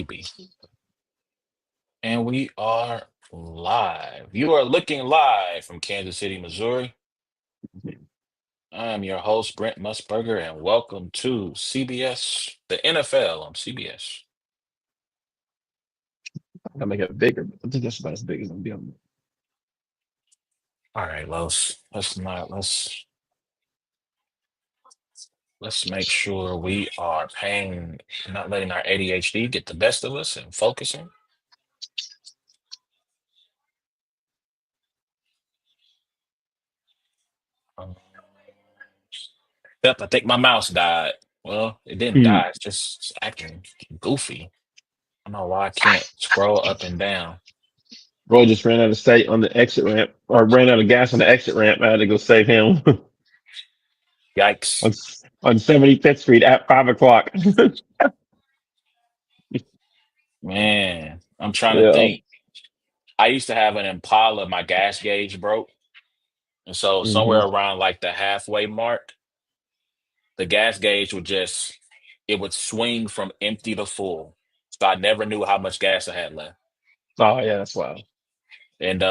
baby. And we are live. You are looking live from Kansas City, Missouri. I'm your host, Brent Musburger, and welcome to CBS, the NFL on CBS. I'll make it bigger, but I think that's about as big as I'm doing. All right, let's make sure we are paying, not letting our ADHD get the best of us and focusing. Um, Yep, I think my mouse died. Well, it didn't Mm. die. It's just acting goofy. I don't know why I can't scroll up and down. Roy just ran out of state on the exit ramp, or ran out of gas on the exit ramp. I had to go save him on Yikes. on 75th Street at 5 o'clock. Man, I'm trying to Yeah. think. I used to have an Impala, my gas gauge broke. And so somewhere hmm around like the halfway mark, the gas gauge it would swing from empty to full. So I never knew how much gas I had left. Oh yeah, that's wild. And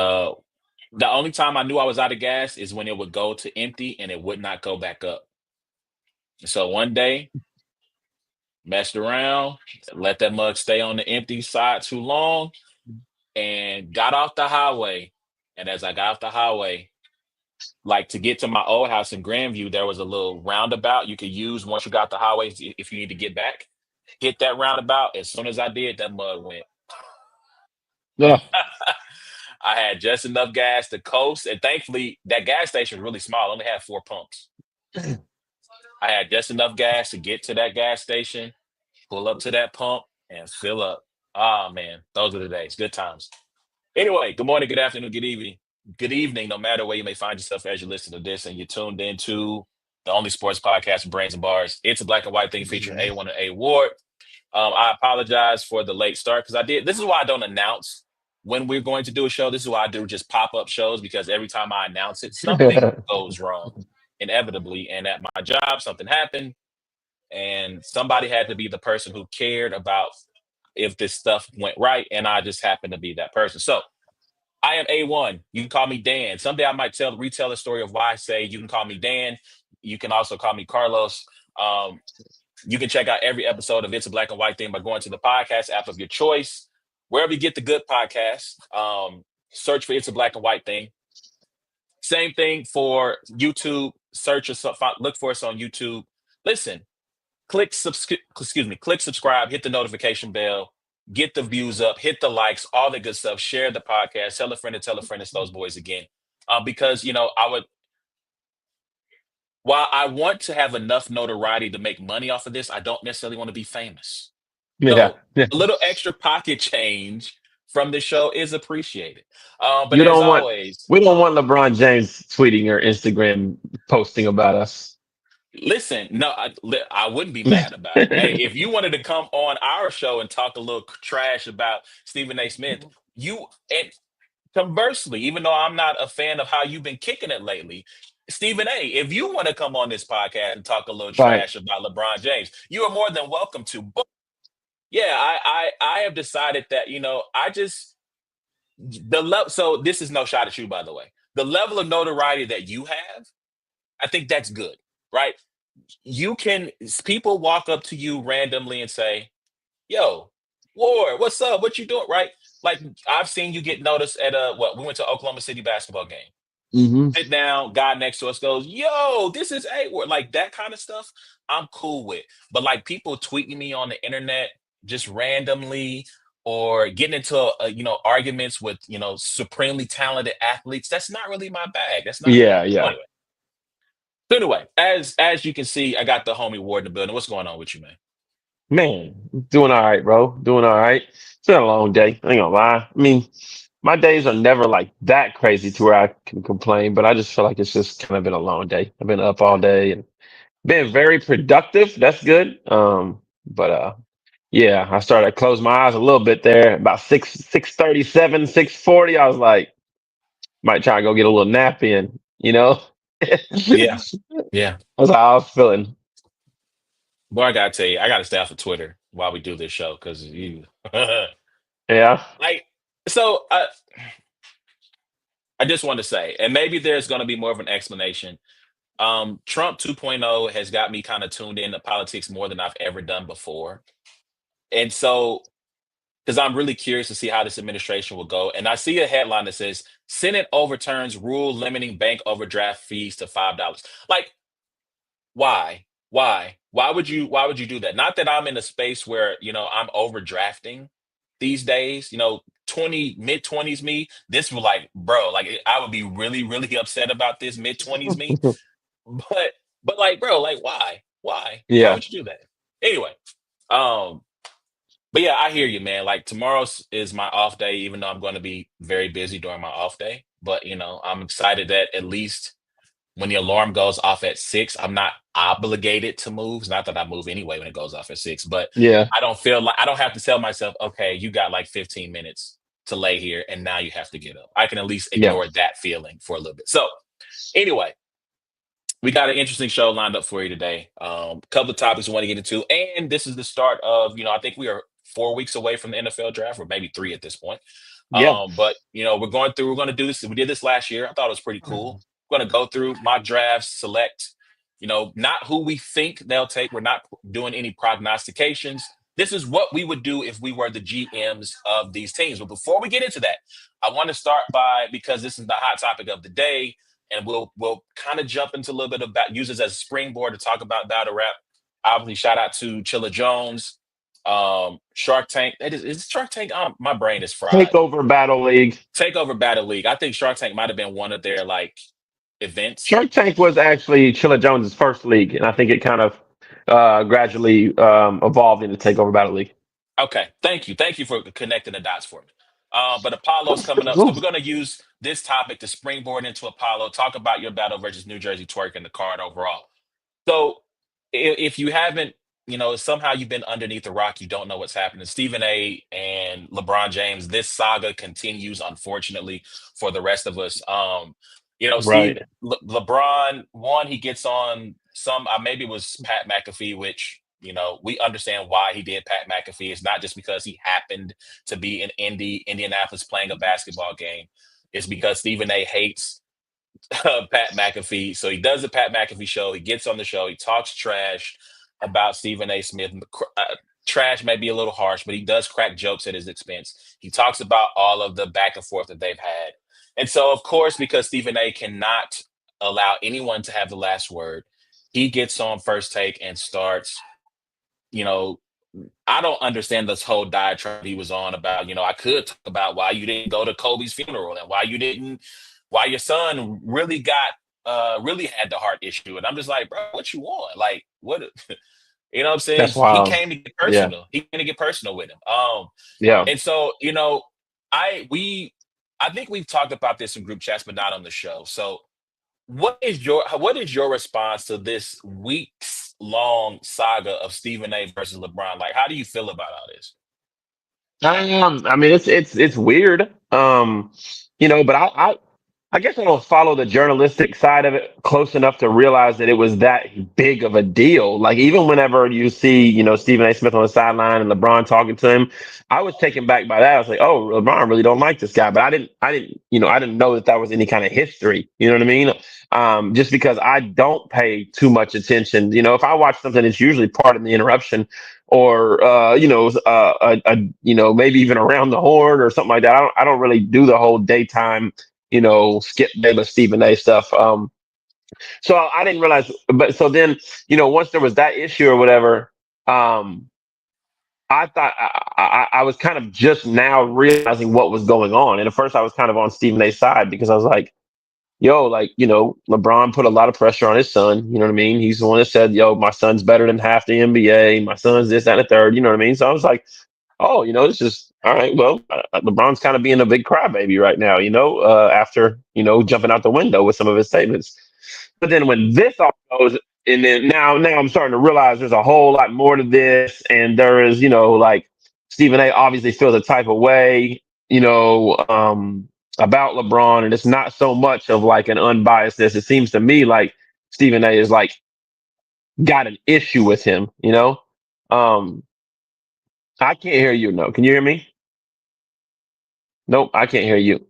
the only time I knew I was out of gas is when it would go to empty and it would not go back up. And so one day, messed around, let that mug stay on the empty side too long, and got off the highway. And as I got off the highway, like to get to my old house in Grandview, there was a little roundabout you could use once you got the highway if you need to get back. Hit that roundabout. As soon as I did, that mud went. Ugh. I had just enough gas to coast, and thankfully that gas station was really small. Only had 4 pumps. I had just enough gas to get to that gas station, pull up to that pump, and fill up. Ah, man, those are the days. Good times. Anyway, good morning, good afternoon, good evening. Good evening, no matter where you may find yourself as you listen to this and you're tuned into the only sports podcast for brains and bars. It's a black and white thing featuring A1 and A Ward. I apologize for the late start because I did. This is why I don't announce when we're going to do a show. This is why I do just pop up shows because every time I announce it, something goes wrong inevitably. And at my job, something happened, and somebody had to be the person who cared about if this stuff went right, and I just happened to be that person. So I am A1. You can call me Dan. Someday I might retell the story of why I say you can call me Dan. You can also call me Carlos. Um, you can check out every episode of It's a Black and White Thing by going to the podcast app of your choice, wherever you get the good podcast. Search for It's a Black and White Thing. Same thing for YouTube. Search or look for us on YouTube. Listen, click subscribe, hit the notification bell, get the views up, hit the likes, all the good stuff. Share the podcast. Tell a friend to tell a friend. It's those boys again. Because while I want to have enough notoriety to make money off of this, I don't necessarily want to be famous. Yeah. So Yeah. a little extra pocket change from the show is appreciated. But You as don't want. always, We don't want LeBron James tweeting or Instagram posting about us. listen, no, I wouldn't be mad about it. Hey, if you wanted to come on our show and talk a little trash about Stephen A. Smith, and conversely, even though I'm not a fan of how you've been kicking it lately, Stephen A., if you want to come on this podcast and talk a little Right. trash about LeBron James, you are more than welcome to. But yeah, I have decided that, I just the level. So this is no shot at you, by the way. The level of notoriety that you have, I think that's good, right? People walk up to you randomly and say, "Yo, Ward, what's up? What you doing?" Right? Like I've seen you get noticed at we went to Oklahoma City basketball game. hmm Sit down, guy next to us goes, "Yo, this is A Ward." Like that kind of stuff, I'm cool with. But like people tweeting me on the internet just randomly or getting into arguments with supremely talented athletes, that's not really my bag. That's not me. Yeah. So Yeah. anyway, as you can see, I got the homie Ward in the building. What's going on with you, man? Man, doing all right, bro. Doing all right. It's been a long day. I ain't gonna lie. I mean, my days are never like that crazy to where I can complain, but I just feel like it's just kind of been a long day. I've been up all day and been very productive. That's good. But yeah, I started to close my eyes a little bit there about 6:37, 6:40. I was like, might try to go get a little nap in, you know? Yeah, That's yeah. how I was feeling. Boy, I gotta tell you, I gotta stay off of Twitter. why we do this show because you Yeah. like. So I just want to say, and maybe there's going to be more of an explanation. Trump 2.0 has got me kind of tuned into politics more than I've ever done before, and so because I'm really curious to see how this administration will go. And I see a headline that says Senate overturns rule limiting bank overdraft fees to $5. Like, why? Why would you do that? Not that I'm in a space where, I'm overdrafting these days, 20 mid 20s me, this was like, bro, like I would be really, really upset about this mid 20s me. But like, bro, like why? Why Yeah. would you do that? Anyway, um, but yeah, I hear you, man. Like tomorrow's is my off day, even though I'm going to be very busy during my off day. But I'm excited that at least when the alarm goes off at 6, I'm not obligated to move. It's not that I move anyway when it goes off at 6, but Yeah. I don't feel like I don't have to tell myself, okay, you got like 15 minutes to lay here and now you have to get up. I can at least Yeah. ignore that feeling for a little bit. So anyway, we got an interesting show lined up for you today. Couple of topics we want to get into, and this is the start of, I think we are 4 weeks away from the NFL draft, or maybe three at this point. Yeah. But we're going to do this. We did this last year. I thought it was pretty cool. We're going to go through mock drafts, select, not who we think they'll take. We're not doing any prognostications. This is what we would do if we were the GMs of these teams. But before we get into that, I want to start by, because this is the hot topic of the day, and we'll kind of jump into a little bit about use this as a springboard to talk about battle rap. Obviously, shout out to Chilla Jones, Shark Tank. Is Shark Tank. My brain is fried. Takeover Battle League. Takeover Battle League. I think Shark Tank might have been one of their like events. Shark Tank was actually Chilla Jones's first league, and I think it kind of gradually evolved into Takeover Battle League. Okay, thank you for connecting the dots for me. But Apollo's coming up, so Ooh, we're going to use this topic to springboard into Apollo. Talk about your battle versus New Jersey Twerk and the card overall. So if you haven't, somehow you've been underneath the rock, you don't know what's happening. Stephen A. and LeBron James, this saga continues, unfortunately, for the rest of us. right. LeBron, one, he gets on some, maybe it was Pat McAfee, which, we understand why he did Pat McAfee. It's not just because he happened to be in Indianapolis playing a basketball game. It's because Stephen A. hates Pat McAfee. So he does the Pat McAfee show. He gets on the show. He talks trash about Stephen A. Smith. Trash may be a little harsh, but he does crack jokes at his expense. He talks about all of the back and forth that they've had. And so, of course, because Stephen A. cannot allow anyone to have the last word, he gets on First Take and starts, you know, I don't understand this whole diatribe he was on about, I could talk about why you didn't go to Kobe's funeral and why your son really had the heart issue. And I'm just like, bro, what you want? Like, what, what I'm saying? That's He wild. came to get Yeah. personal. He came to get personal with him. Yeah. And so, I, we, I think we've talked about this in group chats, but not on the show. So what is your response to this weeks long saga of Stephen A versus LeBron? Like, how do you feel about all this? I mean, it's weird. But I guess I don't follow the journalistic side of it close enough to realize that it was that big of a deal. Like even whenever you see, Stephen A. Smith on the sideline and LeBron talking to him, I was taken back by that. I was like, oh, LeBron really don't like this guy, but I didn't know that that was any kind of history. You know what I mean? Just because I don't pay too much attention. If I watch something, it's usually part of the interruption or maybe even around the horn or something like that. I don't really do the whole daytime Skip Bayless, Stephen A. stuff. So I didn't realize, but so then once there was that issue or whatever, um, I thought I was kind of just now realizing what was going on, and at first I was kind of on Stephen A.'s side because I was like, yo, like, LeBron put a lot of pressure on his son. You know what I mean? He's the one that said, yo, my son's better than half the NBA. My son's this, that, and the third. You know what I mean? So I was like, oh, it's just all right. Well, LeBron's kind of being a big crybaby right now, after, jumping out the window with some of his statements. But then when this all goes, and then now I'm starting to realize there's a whole lot more to this. And there is, like Stephen A obviously feels a type of way, about LeBron. And it's not so much of like an unbiasedness. It seems to me like Stephen A is like got an issue with him, Um, I can't hear you. No, can you hear me? Nope, I can't hear you.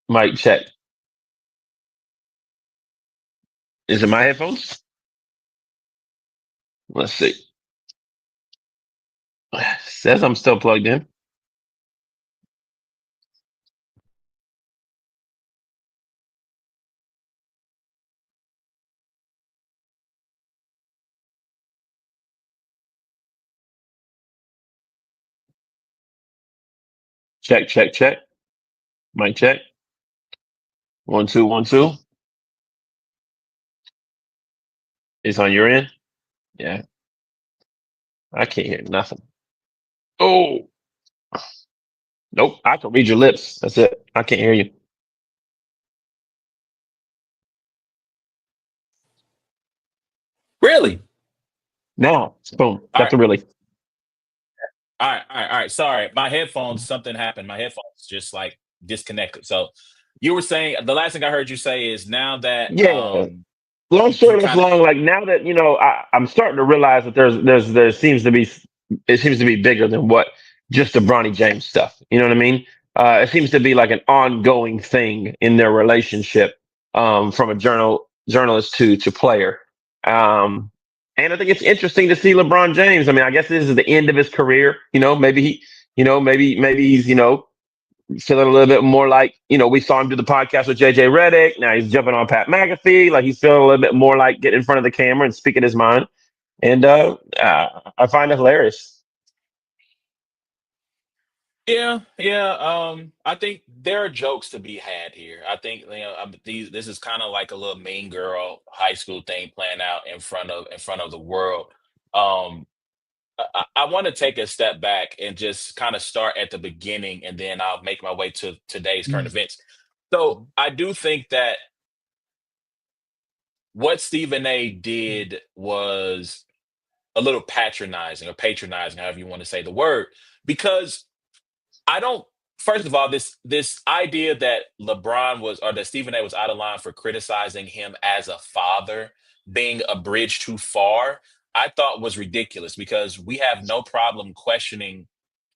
Mic check. Is it my headphones? Let's see. Says I'm still plugged in. Check, check, check. Mic check. 1 2 1 2. It's on your end. Yeah, I can't hear nothing. Oh, nope. I can read your lips. That's it. I can't hear you. Really? Now, boom. All Got right. the really. All right. All right. All right. Sorry. My headphones, something happened. My headphones just like disconnected. So you were saying the last thing I heard you say is now that Yeah. Long you story less kind of long. Like now that I'm starting to realize that there seems to be it seems to be bigger than what just the Bronny James stuff. You know what I mean? It seems to be like an ongoing thing in their relationship, from a journalist to player. Um, and I think it's interesting to see LeBron James. I mean, I guess this is the end of his career. Maybe he's feeling a little bit more like, we saw him do the podcast with JJ Redick. Now he's jumping on Pat McAfee. Like he's feeling a little bit more like getting in front of the camera and speaking his mind. And I find it hilarious. yeah, yeah. I think there are jokes to be had here. I think this is kind of like a little mean girl high school thing playing out in front of the world. Um, I want to take a step back and just kind of start at the beginning, and then I'll make my way to today's current events. So I do think that what Stephen A. did was a little patronizing, however you want to say the word, because I don't. First of all, this idea that LeBron was or that Stephen A was out of line for criticizing him as a father being a bridge too far, I thought was ridiculous because we have no problem questioning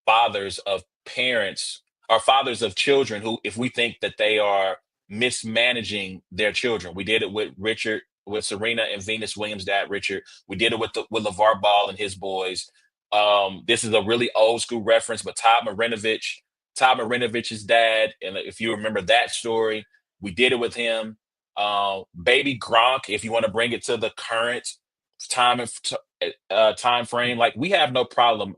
fathers of parents or fathers of children who, if we think that they are mismanaging their children. We did it with Richard, with Serena and Venus Williams' dad, Richard. We did it with LeVar Ball and his boys. This is a really old school reference, but Todd Marinovich's dad, and if you remember that story, we did it with him. Baby Gronk, if you want to bring it to the current time of time frame, like we have no problem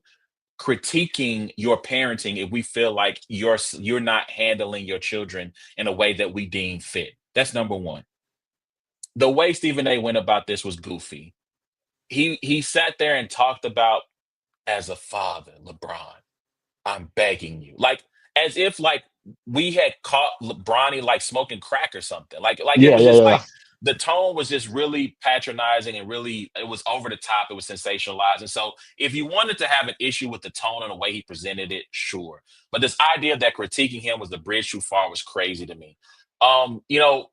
critiquing your parenting if we feel like you're not handling your children in a way that we deem fit. That's number one. The way Stephen A went about this was goofy. He sat there and talked about, as a father, LeBron, I'm begging you. Like as if like we had caught Bronny like smoking crack or something. Like it Yeah, was yeah, just like yeah. the tone was just really patronizing and really it was over the top. It was sensationalized. And so if you wanted to have an issue with the tone and the way he presented it, sure. But this idea that critiquing him was the bridge too far was crazy to me. You know,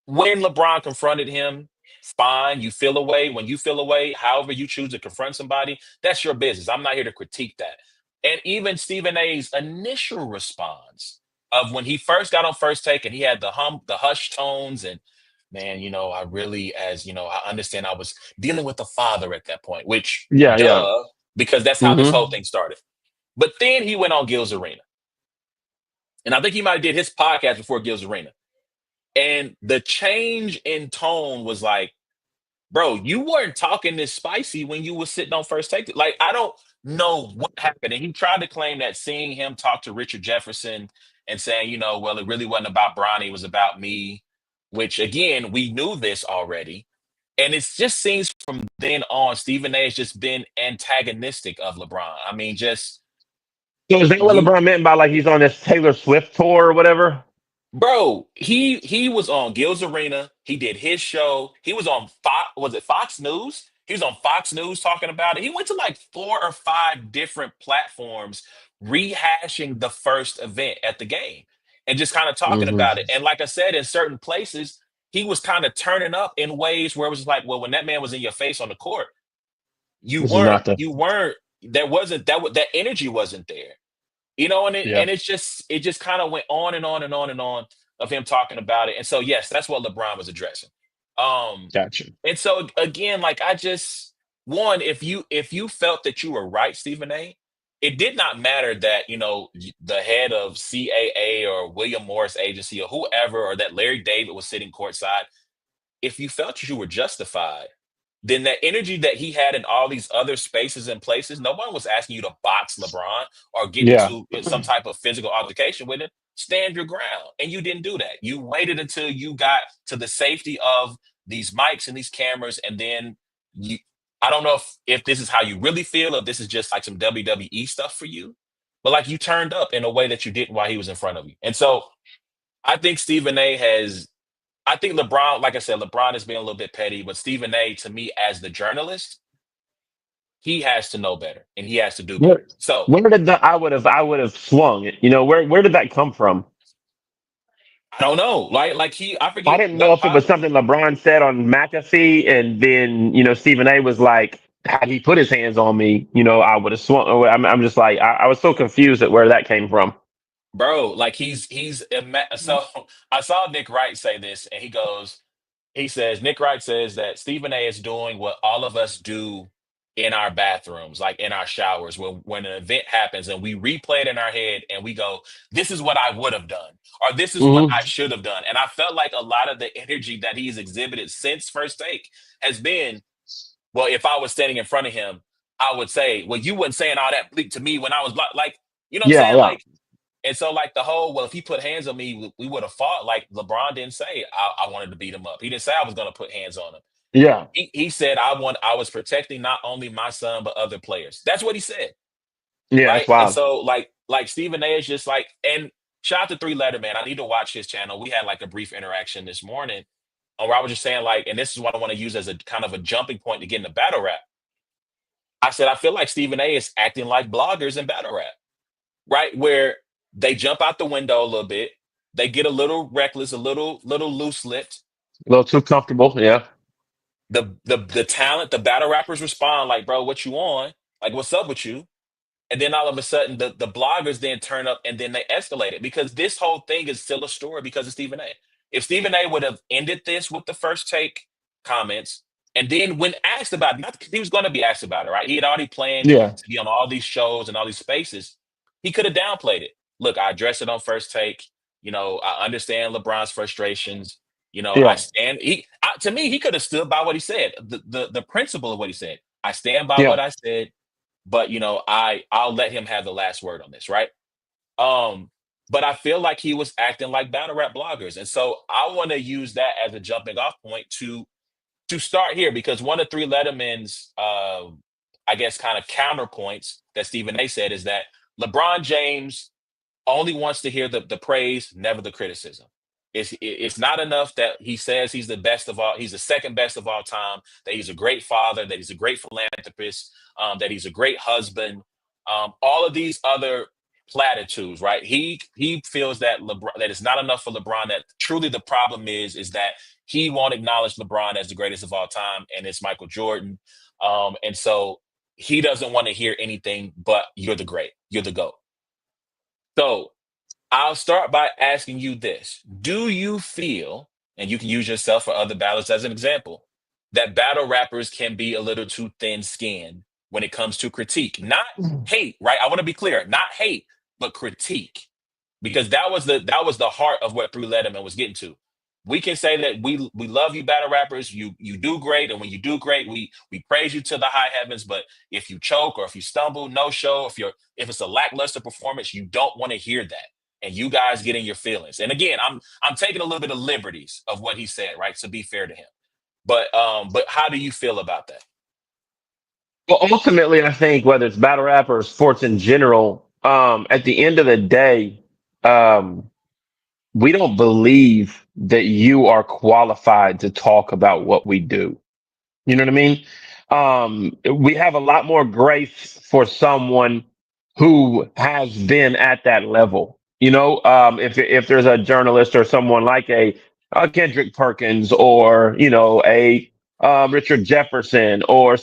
when LeBron confronted him, fine, you feel away. When you feel away, however you choose to confront somebody, that's your business. I'm not here to critique that. And even Stephen A's initial response of when he first got on first take and he had the hush tones and man, I really, as I understand I was dealing with the father at that point, which Yeah, yeah. duh, because that's how this whole Hmm. thing started. But then he went on Gil's Arena. And I think he might have did his podcast before Gil's Arena. And the change in tone was like, bro, you weren't talking this spicy when you were sitting on first take. Like, I don't know what happened. And he tried to claim that seeing him talk to Richard Jefferson and saying, well, it really wasn't about Bronny, it was about me, which again, we knew this already. And it just seems from then on, Stephen A has just been antagonistic of LeBron. I mean, just So is that what you LeBron meant by like he's on this Taylor Swift tour or whatever? Bro, he was on Gil's Arena. He did his show. He was on Fox. Was it Fox News? He was on Fox News talking about it. He went to like 4 or 5 different platforms rehashing the first event at the game and just kind of talking Hmm. about it. And like I said, in certain places, he was kind of turning up in ways where it was like, well, when that man was in your face on the court, You This is weren't. not the. You weren't. There wasn't that energy wasn't there. Yeah. And it just kind of went on and on and on and on of him talking about it. And so yes, that's what LeBron was addressing. Um, Gotcha. and so again, like I just one, if you felt that you were right, Stephen A, it did not matter that the head of CAA or William Morris Agency or whoever or that Larry David was sitting courtside. If you felt you were justified, then that energy that he had in all these other spaces and places, no one was asking you to box LeBron or get Yeah. into some type of physical altercation with him. Stand your ground. And you didn't do that. You waited until you got to the safety of these mics and these cameras. And then you, I don't know if this is how you really feel, or this is just like some WWE stuff for you, but like you turned up in a way that you didn't while he was in front of you. And so I think Stephen A I think LeBron, like I said, LeBron is being a little bit petty, but Stephen A, to me, as the journalist, he has to know better and he has to do Where better. So where did the I would have swung it? Where did that come from? I don't know. Like I I forget didn't know if it was something LeBron said on McAfee, and then Stephen A. was like, had he put his hands on me, I would have swung. I'm just like, I was so confused at where that came from. bro, like so I saw Nick Wright say this and he says, Nick Wright says that Stephen A is doing what all of us do in our bathrooms, like in our showers, when an event happens and we replay it in our head and we go, this is what I would have done, or this is what I Hmm. should have done. And I felt like a lot of the energy that he's exhibited since first take has been, well, if I was standing in front of him, I would say, well, you weren't saying all that bleak to me when I was like, you know what I'm Yeah, saying? yeah, Like, and so, like the whole, well, if he put hands on me, we would have fought. Like LeBron didn't say I wanted to beat him up. He didn't say I was going to put hands on him. yeah, He said I was protecting not only my son but other players. That's what he said, yeah. That's right? And wild. so, like Stephen A is just like, and shout out to Three Letter Man. I need to watch his channel. We had like a brief interaction this morning, where I was just saying like, and this is what I want to use as a kind of a jumping point to get into battle rap. I said I feel like Stephen A is acting like bloggers in battle rap, right? Where they jump out the window a little bit, they get a little reckless, a little loose lipped. A little too comfortable. Yeah, The talent, the battle rappers respond like, "Bro, what you on? Like, what's up with you?" And then all of a sudden, the bloggers then turn up and then they escalate it because this whole thing is still a story because of Stephen A. If Stephen A would have ended this with the first take comments, and then when asked about it, not he was going to be asked about it, right? He had already planned yeah, to be on all these shows and all these spaces. He could have downplayed it. Look, I addressed it on first take. I understand LeBron's frustrations. I yeah, stand. To me, he could have stood by what he said. The principle of what he said. I stand by yeah. what I said, but I'll let him have the last word on this, right? Um, but I feel like he was acting like battle rap bloggers, and so I want to use that as a jumping off point to start here because one of Three Letterman's, I guess, kind of counterpoints that Stephen A. said is that LeBron James only wants to hear the praise, never the criticism. It's not enough that he says he's the best of all, he's the second best of all time, that he's a great father, that he's a great philanthropist, that he's a great husband, all of these other platitudes, right? He feels that LeBron that it's not enough for LeBron, that truly the problem is that he won't acknowledge LeBron as the greatest of all time, and it's Michael Jordan. And so he doesn't want to hear anything but you're the great, you're the GOAT. So I'll start by asking you this. Do you feel, and you can use yourself or other battles as an example, that battle rappers can be a little too thin skinned when it comes to critique? Not hate, right? I want to be clear, not hate, but critique. Because that was the heart of what Through Letterman was getting to. We can say that we love you, battle rappers. You do great, and when you do great, we praise you to the high heavens. But if you choke or if you stumble, no show, if it's a lackluster performance, you don't want to hear that and you guys get in your feelings. And again, I'm taking a little bit of liberties of what he said, right? To be fair to him. But how do you feel about that? Well, ultimately, I think whether it's battle rap or sports in general, at the end of the day, um, we don't believe that you are qualified to talk about what we do. You know what I mean? We have a lot more grace for someone who has been at that level. If there's a journalist or someone like a Kendrick Perkins or a Richard Jefferson, or a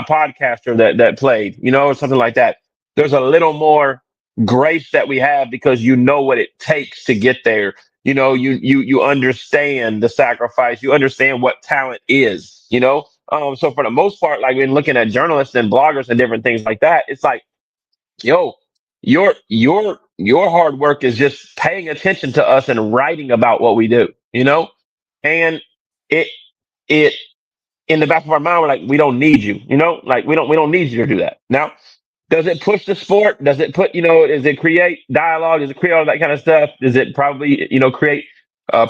podcaster that played, or something like that. There's a little more grace that we have because you know what it takes to get there. You understand the sacrifice. You understand what talent is. So for the most part, like when looking at journalists and bloggers and different things like that, it's like, yo, your hard work is just paying attention to us and writing about what we do. And it it in the back of our mind, we're like, we don't need you. Like we don't need you to do that. Now, does it push the sport? Does it put, does it create dialogue? Does it create all that kind of stuff? Does it probably, create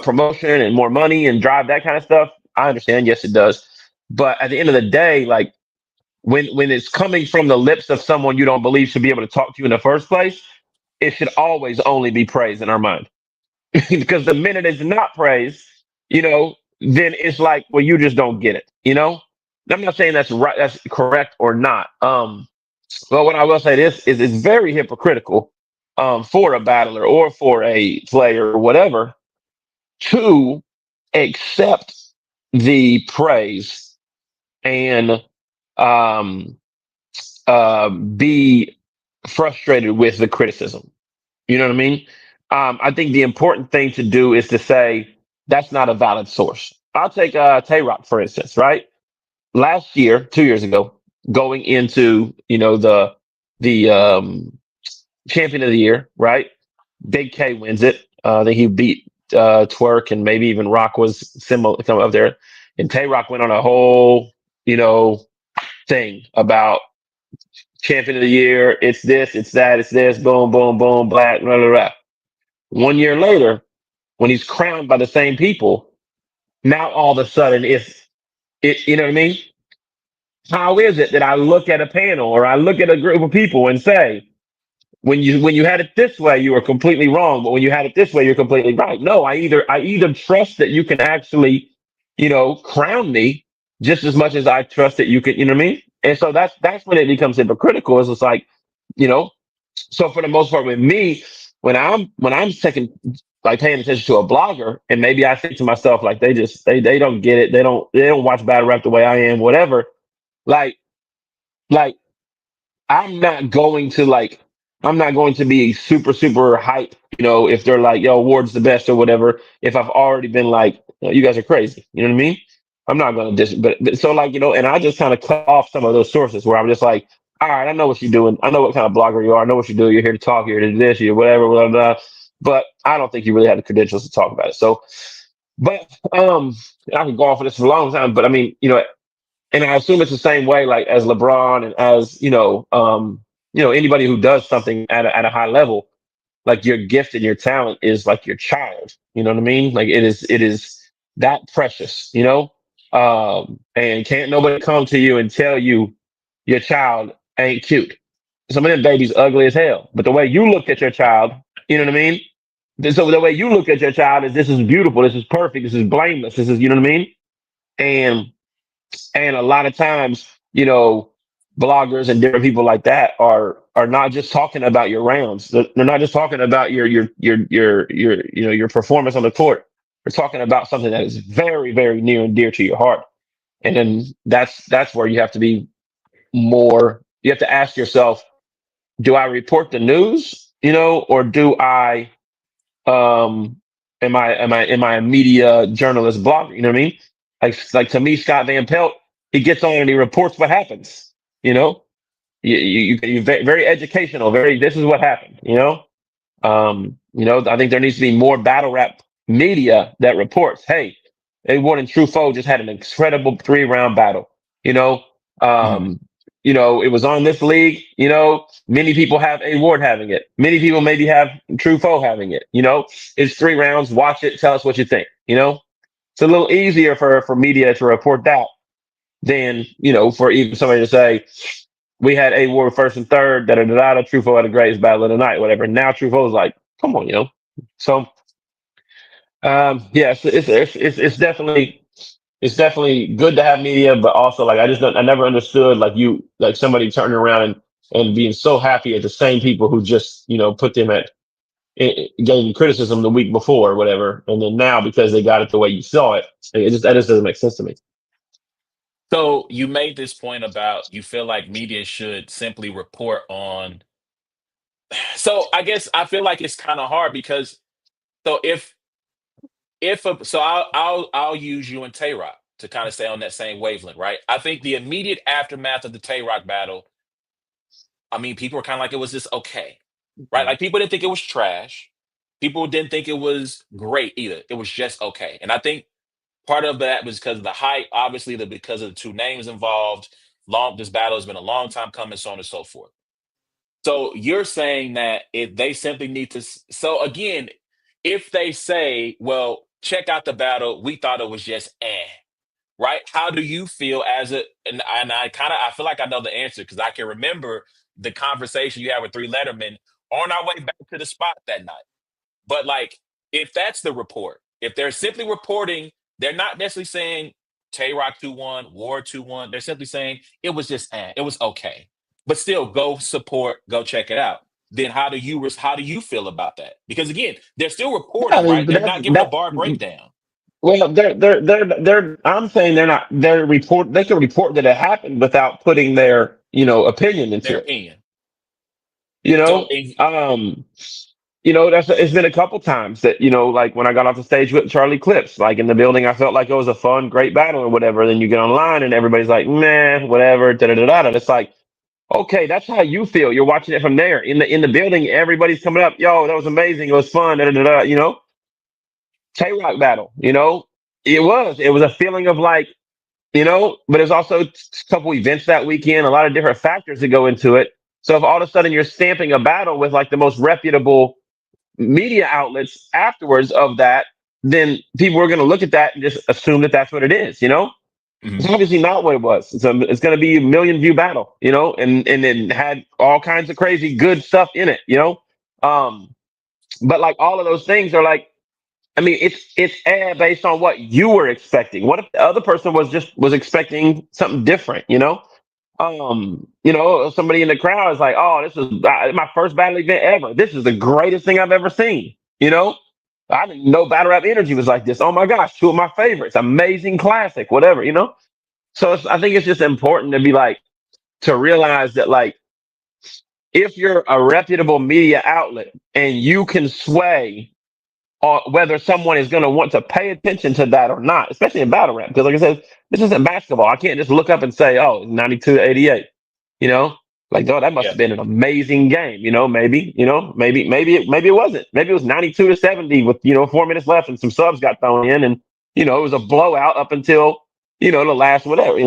promotion and more money and drive that kind of stuff? I understand. Yes, it does. But at the end of the day, like when it's coming from the lips of someone you don't believe should be able to talk to you in the first place, it should always only be praise in our mind. Because the minute it's not praise, then it's like, well, you just don't get it. I'm not saying that's right, that's correct or not. But what I will say this is it's very hypocritical for a battler or for a player or whatever to accept the praise and um, be frustrated with the criticism. You know what I mean? I think the important thing to do is to say that's not a valid source. I'll take Tay Rock for instance, right? Last year, 2 years ago, going into the champion of the year, right? Big K wins it. Then he beat Twerk and maybe even Rock was similar come up there, and Tay Rock went on a whole you know thing about champion of the year. It's this, it's that, it's this. Boom, boom, boom. Black. Blah, blah, blah. 1 year later, when he's crowned by the same people, now all of a sudden it's it. You know what I mean? How is it that I look at a panel or I look at a group of people and say, when you had it this way, you were completely wrong, but when you had it this way, you're completely right. No, I either trust that you can actually, crown me just as much as I trust that you can. You know what I mean? And so that's when it becomes hypocritical. It's just like, you know, so for the most part with me, when I'm second like paying attention to a blogger and maybe I think to myself like they don't get it, they don't watch battle rap the way I am, whatever. Like like I'm not going to like I'm not going to be super super hype, if they're like, yo, Ward's the best or whatever, if I've already been like, you guys are crazy. You know what I mean? I'm not gonna but so like, and I just kind of cut off some of those sources where I'm just like, all right, I know what you're doing. I know what kind of blogger you are. I know what you do. You're here to talk, you're here to do this, you're whatever, blah, blah, blah. But I don't think you really have the credentials to talk about it. So but I could go on for this for a long time, but I mean, and I assume it's the same way, like as LeBron and as anybody who does something at a high level, like your gift and your talent is like your child. You know what I mean? Like it is that precious. And can't nobody come to you and tell you your child ain't cute. Some of them babies ugly as hell, but the way you look at your child, you know what I mean? So the way you look at your child is this is beautiful, this is perfect, this is blameless, this is you know what I mean? And and a lot of times, bloggers and different people like that are not just talking about your rounds. They're not just talking about your performance on the court. They're talking about something that is very, very near and dear to your heart. And then that's where you have to be more. You have to ask yourself, do I report the news, or do I am I a media journalist blogger? You know what I mean? Like to me, Scott Van Pelt, he gets on and he reports what happens. You know, you're very educational. Very, this is what happened. I think there needs to be more battle rap media that reports. Hey, A1 and True Foe just had an incredible 3 round battle. You know, Mhm. um, it was on this league. Many people have A Ward having it. Many people maybe have True Foe having it. It's 3 rounds. Watch it. Tell us what you think. It's a little easier for media to report that than for even somebody to say we had A Ward first and third. Da da da da. True Foe had the greatest battle of the night. Whatever. Now True Foe's like, come on. So yeah, it's definitely good to have media, but also like I never understood like somebody turning around and being so happy at the same people who just put them at gave you criticism the week before or whatever, and then now because they got it the way you saw it, it just that just doesn't make sense to me. So you made this point about you feel like media should simply report on. So I guess I feel like it's kind of hard because so so I'll use you and Tay Rock to kind of stay on that same wavelength, right? I think the immediate aftermath of the Tay Rock battle, I mean, people were kind of like it was just okay, right? Like people didn't think it was trash. People didn't think it was great either. It was just okay. And I think part of that was because of the hype, obviously, because of the two names involved. This battle has been a long time coming, so on and so forth. So you're saying that if they simply need to, so again, if they say, well, check out the battle, we thought it was just right? How do you feel as a, and I kind of, I feel like I know the answer because I can remember the conversation you had with Three Letterman on our way back to the spot that night. But like, if that's the report, if they're simply reporting, they're not necessarily saying Tay Rock 2-1, War 2-1. They're simply saying it was just it was okay. But still, go support, go check it out. Then how do you feel about that? Because again, they're still I reporting, mean, right? but They're that's not giving a that. bar breakdown, Well, they're. I'm saying they're not. They're report. They can report that it happened without putting their opinion their into it. opinion. You So, know, um, that's it's been a couple times that like when I got off the stage with Charlie Clips, like in the building, I felt like it was a fun, great battle or whatever. Then you get online and everybody's like, "Meh, whatever." Da da da da. And it's like, okay, that's how you feel. You're watching it from there in the building. Everybody's coming up. Yo, that was amazing. It was fun. Da da da da. Tay Rock battle. It was a feeling of like but there's also a couple events that weekend, a lot of different factors that go into it. So if all of a sudden you're stamping a battle with like the most reputable media outlets afterwards of that, then people are going to look at that and just assume that that's what it is. It's mhm. obviously not what it was. It's going to be a million view battle, and it had all kinds of crazy good stuff in it, but like all of those things are like, I mean, it's based on what you were expecting. What if the other person was expecting something different? Somebody in the crowd is like, "Oh, this is my first battle event ever. This is the greatest thing I've ever seen." I didn't know battle rap energy was like this. Oh my gosh, two of my favorites, amazing classic, whatever. So I think it's just important to be like to realize that like if you're a reputable media outlet and you can sway or whether someone is going to want to pay attention to that or not, especially in battle rap. Because, like I said, this isn't basketball. I can't just look up and say, oh, 92 to 88. You know, like, oh, that must Yeah, have been an amazing game. Maybe it wasn't. Maybe it was 92 to 70 with, 4 minutes left and some subs got thrown in. And, it was a blowout up until, the last whatever,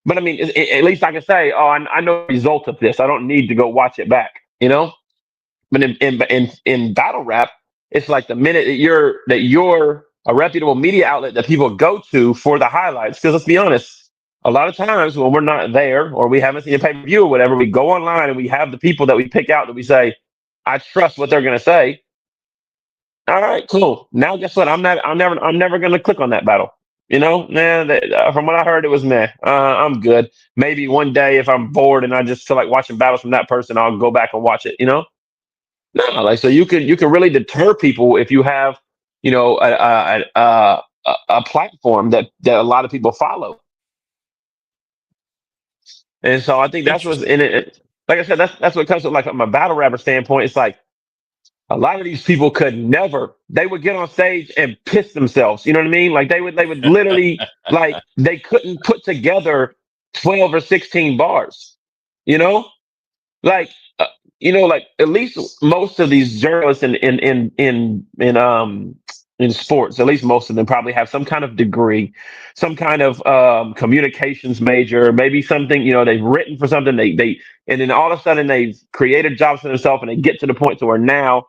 But I mean, at least I can say, oh, I know the result of this. I don't need to go watch it back, But in battle rap, it's like the minute that you're a reputable media outlet that people go to for the highlights. Because let's be honest, a lot of times when we're not there or we haven't seen a pay per view or whatever, we go online and we have the people that we pick out that we say, I trust what they're going to say. All right, cool. Now guess what? I'm never going to click on that battle. From what I heard, it was meh. I'm good. Maybe one day if I'm bored and I just feel like watching battles from that person, I'll go back and watch it. No, like so you can really deter people if you have a platform that a lot of people follow, and so I think that's what's interesting. in it. Like I said, that's what comes from like from a battle rapper standpoint. It's like a lot of these people could never. They would get on stage and piss themselves. You know what I mean? Like they would literally like they couldn't put together 12 or 16 bars. You know, like like at least most of these journalists in sports, at least most of them probably have some kind of degree, some kind of communications major, maybe something, they've written for something, and then all of a sudden they've created jobs for themselves and they get to the point to where now,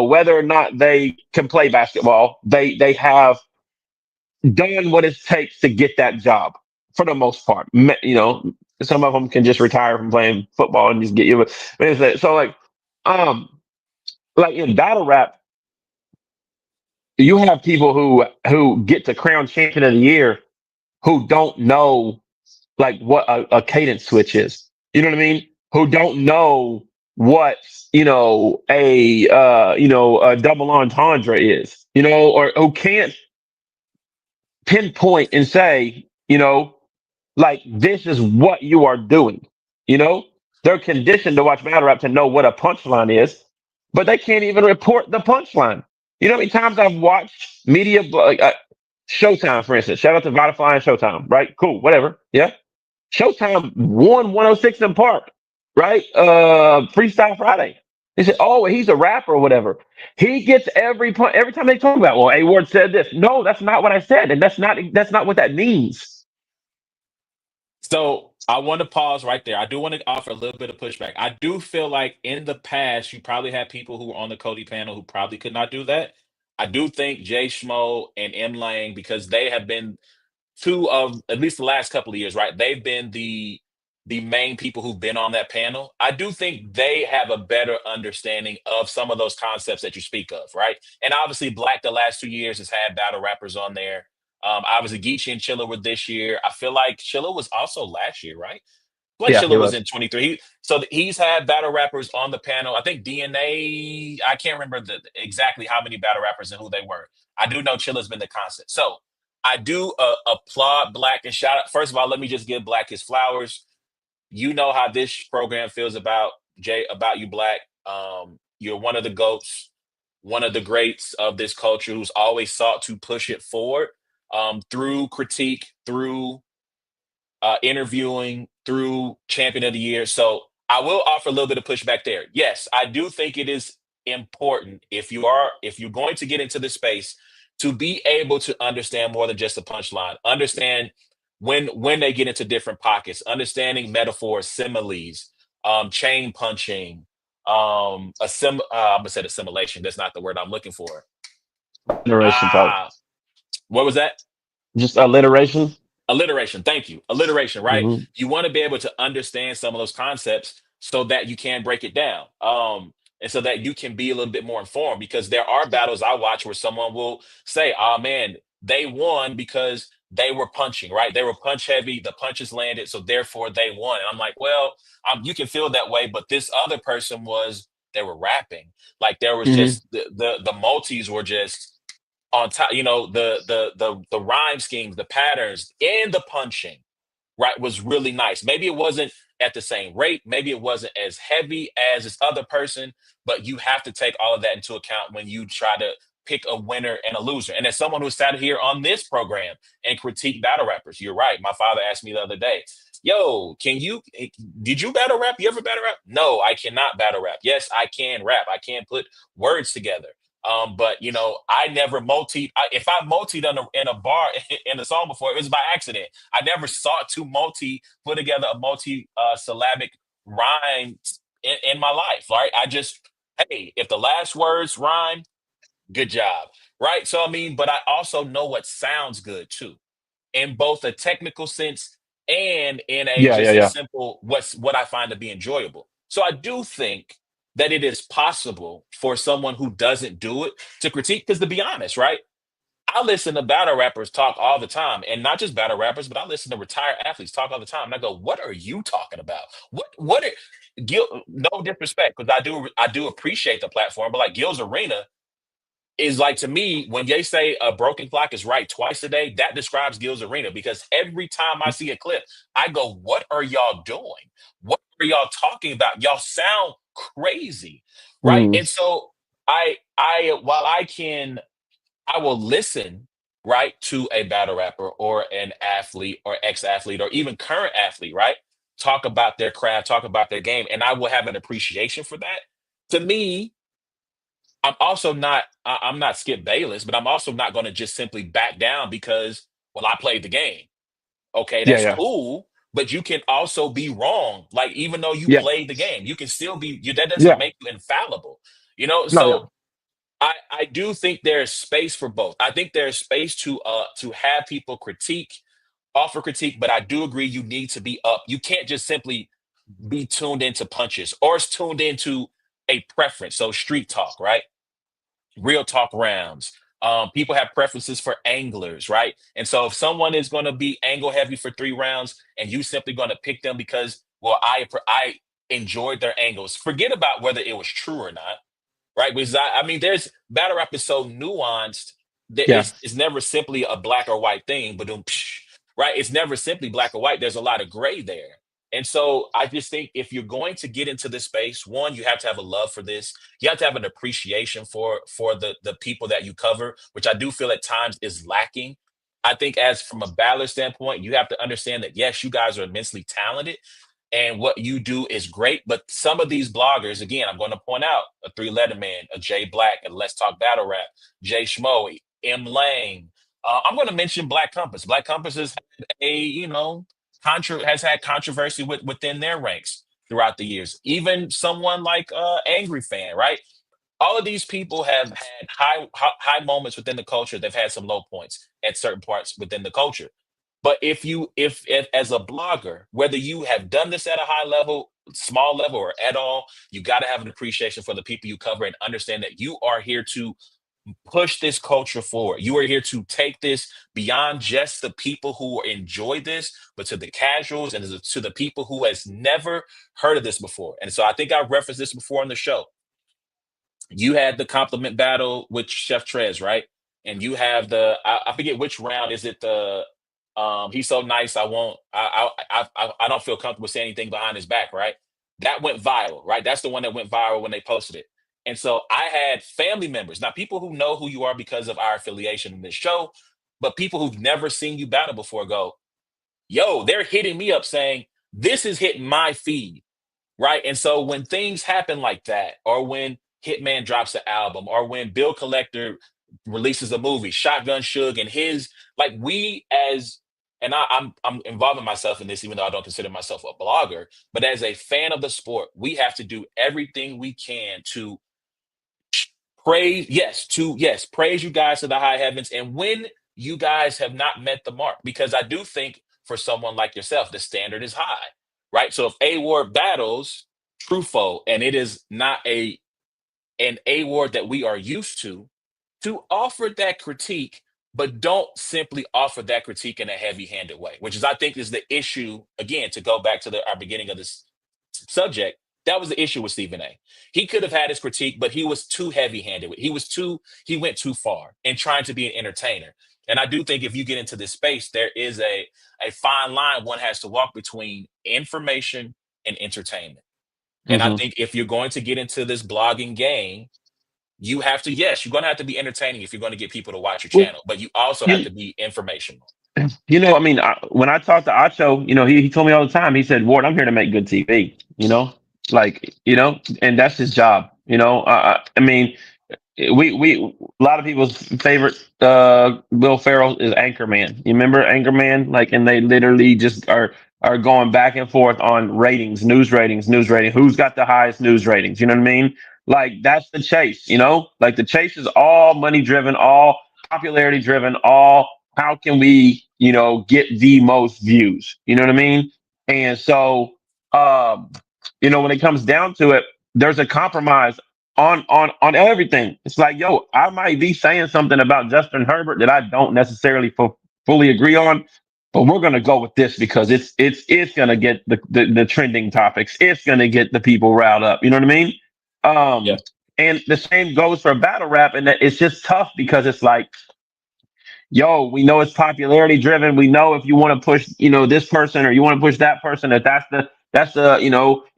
whether or not they can play basketball, they have done what it takes to get that job for the most part. Some of them can just retire from playing football and just get you. But so um, like in battle rap, you have people who get to crown champion of the year who don't know like what a cadence switch is. You know what I mean? Who don't know. what a double entendre is, or who can't pinpoint and say, like this is what you are doing. You know, they're conditioned to watch battle rap to know what a punchline is, but they can't even report the punchline. You know how many times I've watched Showtime, for instance. Shout out to Vodafy and Showtime, right? Cool, whatever. Yeah. Showtime won 106 in Park, right? Freestyle Friday. They said, "Oh, he's a rapper or whatever." He gets every point every time they talk about. Well, A Ward said this. No, that's not what I said, and that's not what that means. So I want to pause right there. I do want to offer a little bit of pushback. I do feel like in the past, you probably had people who were on the Cody panel who probably could not do that. I do think Jay Schmo and M Lang, because they have been two of at least the last couple of years, right? They've been the main people who've been on that panel. I do think they have a better understanding of some of those concepts that you speak of, right? And obviously, Black the last 2 years has had battle rappers on there. Obviously, Geechee and Chilla were this year. I feel like Chilla was also last year, right? Like Yeah, he Chilla was was. in 23. He's had battle rappers on the panel. I think DNA, I can't remember exactly how many battle rappers and who they were. I do know Chilla's been the constant. So I do applaud Black and shout out. First of all, let me just give Black his flowers. You know how this program feels about Jay, about you, Black. You're one of the goats, one of the greats of this culture who's always sought to push it forward through critique, through interviewing, through champion of the year. So I will offer a little bit of pushback there. Yes, I do think it is important if you're going to get into this space to be able to understand more than just the punchline. Understand when they get into different pockets, understanding metaphors, similes, chain punching, I'm gonna say assimilation. That's not the word I'm looking for. Alliteration, probably. Ah, what was that? Just alliteration. Alliteration. Thank you. Alliteration, right? Hmm. You want to be able to understand some of those concepts so that you can break it down. And so that you can be a little bit more informed because there are battles I watch where someone will say, oh man, they won because they were punching, right? They were punch heavy, the punches landed, so therefore they won. And I'm like, well, you can feel that way, but this other person was they were rapping. Like there was Hmm. just the multis were just on top, the rhyme schemes, the patterns, and the punching, right, was really nice. Maybe it wasn't at the same rate, maybe it wasn't as heavy as this other person, but you have to take all of that into account when you try to pick a winner and a loser. And as someone who sat here on this program and critique battle rappers, you're right. My father asked me the other day, yo, did you battle rap? You ever battle rap? No, I cannot battle rap. Yes, I can rap. I can put words together. But I never if I multied in a bar in a song before, it was by accident. I never sought to put together a multi syllabic rhyme in my life. Right? I just, hey, if the last words rhyme, good job. Right? So I mean, but I also know what sounds good too, in both a technical sense and in a Yeah, yeah, just a yeah. simple what I find to be enjoyable. So I do think that it is possible for someone who doesn't do it to critique. Because to be honest, right? I listen to battle rappers talk all the time, and not just battle rappers, but I listen to retired athletes talk all the time. And I go, "What are you talking about? What are no disrespect, because I do appreciate the platform, but like Gil's Arena is like to me, when they say a broken clock is right twice a day, that describes Gil's Arena because every time I see a clip, I go, "What are y'all doing? What are y'all talking about? Y'all sound crazy." Right? Mm. And so while I will listen, right, to a battle rapper or an athlete or ex-athlete or even current athlete, right? Talk about their craft, talk about their game, and I will have an appreciation for that. To me, I'm not Skip Bayless, but I'm also not going to just simply back down because, well, I played the game. Okay, Yeah, that's yeah, cool, but you can also be wrong. Like even though you yeah, played the game, you can still be you that doesn't yeah. make you infallible. You know, No, so yeah, I do think there's space for both. I think there's space to have people offer critique, but I do agree you need to be up. You can't just simply be tuned into punches or it's tuned into a preference. So street talk, right? Real talk rounds. People have preferences for anglers, right? And so if someone is going to be angle heavy for 3 rounds, and you simply going to pick them because, well, enjoyed their angles. Forget about whether it was true or not, right? Because I mean, there's battle rap is so nuanced that Yeah. it's never simply a black or white thing, but right? It's never simply black or white. There's a lot of gray there. And so I just think if you're going to get into this space, one, you have to have a love for this. You have to have an appreciation for the people that you cover, which I do feel at times is lacking. I think as from a battler standpoint, you have to understand that yes, you guys are immensely talented, and what you do is great. But some of these bloggers, again, I'm going to point out a Three Letter Man, a Jay Black, a Let's Talk Battle Rap, Jay Schmo, M Lang. I'm going to mention Black Compass. Black Compass has had a, has had controversy within their ranks throughout the years. Even someone like Angry Fan, right? All of these people have had high moments within the culture. They've had some low points at certain parts within the culture. But if as a blogger, whether you have done this at a high level, small level, or at all, you got to have an appreciation for the people you cover and understand that you are here to push this culture forward. You are here to take this beyond just the people who enjoy this, but to the casuals and to the people who has never heard of this before. And so I think I've referenced this before on the show. You had the compliment battle with Chef Trez, right? And you have I forget which round is it, the he's so nice I won't I don't feel comfortable saying anything behind his back, right? That went viral, right? That's the one that went viral when they posted it. And so I had family members, now people who know who you are because of our affiliation in this show, but people who've never seen you battle before go, yo, they're hitting me up saying, this is hitting my feed, right? And so when things happen like that, or when Hitman drops an album, or when Bill Collector releases a movie, Shotgun Suge, and his like we as and I'm involving myself in this, even though I don't consider myself a blogger, but as a fan of the sport, we have to do everything we can to praise you guys to the high heavens. And when you guys have not met the mark, because I do think for someone like yourself, the standard is high, right? So if A Ward battles Trufo and it is not an A Ward that we are used to offer that critique, but don't simply offer that critique in a heavy-handed way, which is I think is the issue. Again, to go back to our beginning of this subject, that was the issue with Stephen A. He could have had his critique, but he was too heavy-handed. He went too far in trying to be an entertainer. And I do think if you get into this space, there is a fine line one has to walk between information and entertainment. And I Hmm. think if you're going to get into this blogging game, you have to, yes, you're going to have to be entertaining if you're going to get people to watch your Well, channel, but you also have you, to be informational. I mean, when I talked to Acho, he told me all the time. He said, "Ward, I'm here to make good TV." Like and that's his job. I mean, we a lot of people's favorite Will Ferrell is Anchorman. You remember Anchorman? Like, and they literally just are going back and forth on ratings, news rating. Who's got the highest news ratings? You know what I mean? Like that's the chase. Like the chase is all money driven, all popularity driven, all how can we get the most views? You know what I mean? And so um, when it comes down to it, there's a compromise on everything. It's like, yo, I might be saying something about Justin Herbert that I don't necessarily fully agree on, but we're gonna go with this because it's gonna get the trending topics. It's gonna get the people riled up. You know what I mean? Yeah. Um, and the same goes for battle rap, and that it's just tough because it's like, yo, we know it's popularity driven. We know if you want to push, this person or you want to push that person, that's the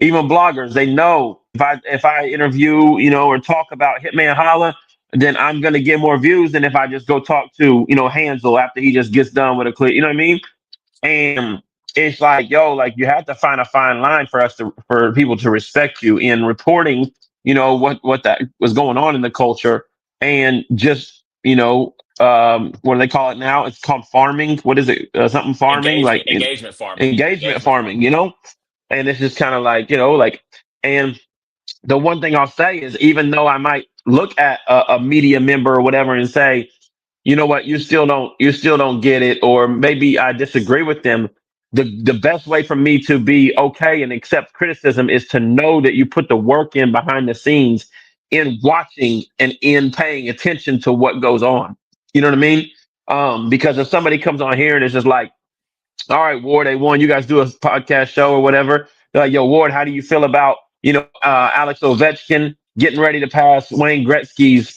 even bloggers, they know if I interview, or talk about Hitman Holla, then I'm gonna get more views than if I just go talk to, Hansel after he just gets done with a clip. You know what I mean? And it's like, yo, like you have to find a fine line for people to respect you in reporting, what that was going on in the culture, and just, what do they call it now? It's called farming. What is it? Something farming, like Engagement farming. engagement Engagement farming, farming. and it's just kind of like, like, and the one thing I'll say is, even though I might look at a media member or whatever and say, you know what, you still don't get it, or maybe I disagree with them. The best way for me to be okay and accept criticism is to know that you put the work in behind the scenes, in watching and in paying attention to what goes on. You know what I mean? Because if somebody comes on here and it's just like, all right, Ward, they won. You guys do a podcast show or whatever. Yo, Ward, how do you feel about Alex Ovechkin getting ready to pass Wayne Gretzky's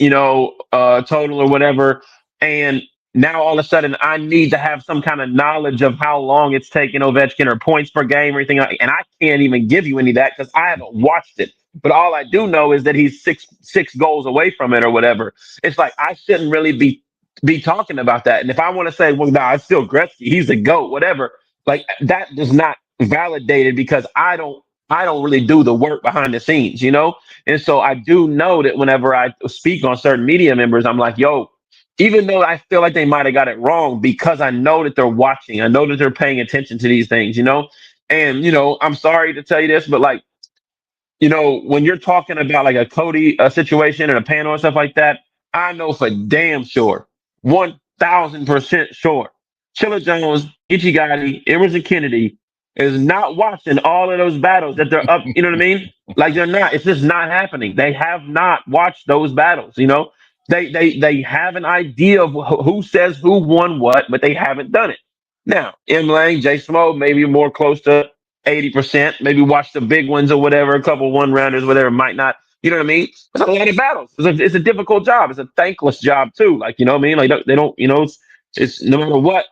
total or whatever, and now all of a sudden I need to have some kind of knowledge of how long it's taken Ovechkin or points per game or anything, and I can't even give you any of that because I haven't watched it. But all I do know is that he's six goals away from it or whatever. It's like I shouldn't really be talking about that. And if I want to say, well, nah, it's still Gretzky, he's the GOAT, whatever, like that does not validate it because I don't really do the work behind the scenes. And so I do know that whenever I speak on certain media members, I'm like, yo, even though I feel like they might have got it wrong, because I know that they're watching, I know that they're paying attention to these things. And I'm sorry to tell you this, but like, when you're talking about like a Cody situation and a panel and stuff like that, I know for damn sure, 1,000% sure, Chilla Jones, Ichigati, Emerson Kennedy is not watching all of those battles that they're up. You know what I mean? Like they're not. It's just not happening. They have not watched those battles. They have an idea of who says who won what, but they haven't done it. Now, M Lang, J Smo, maybe more close to 80%. Maybe watch the big ones or whatever, a couple one rounders, whatever. Might not. You know what I mean? It's a lot of battles. It's a difficult job. It's a thankless job too. Like, you know what I mean? Like they don't. It's no matter what.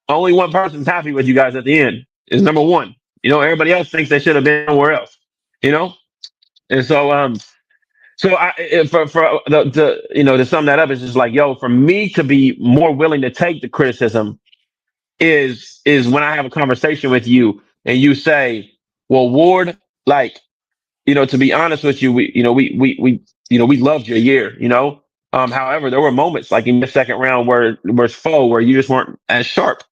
Only one person's happy with you guys at the end. Is number one. Everybody else thinks they should have been somewhere else. You know. And so for to sum that up, it's just like, yo, for me to be more willing to take the criticism is when I have a conversation with you and you say, well, Ward, like, to be honest with you, we loved your year. However, there were moments like in the second round where it's foe where you just weren't as sharp.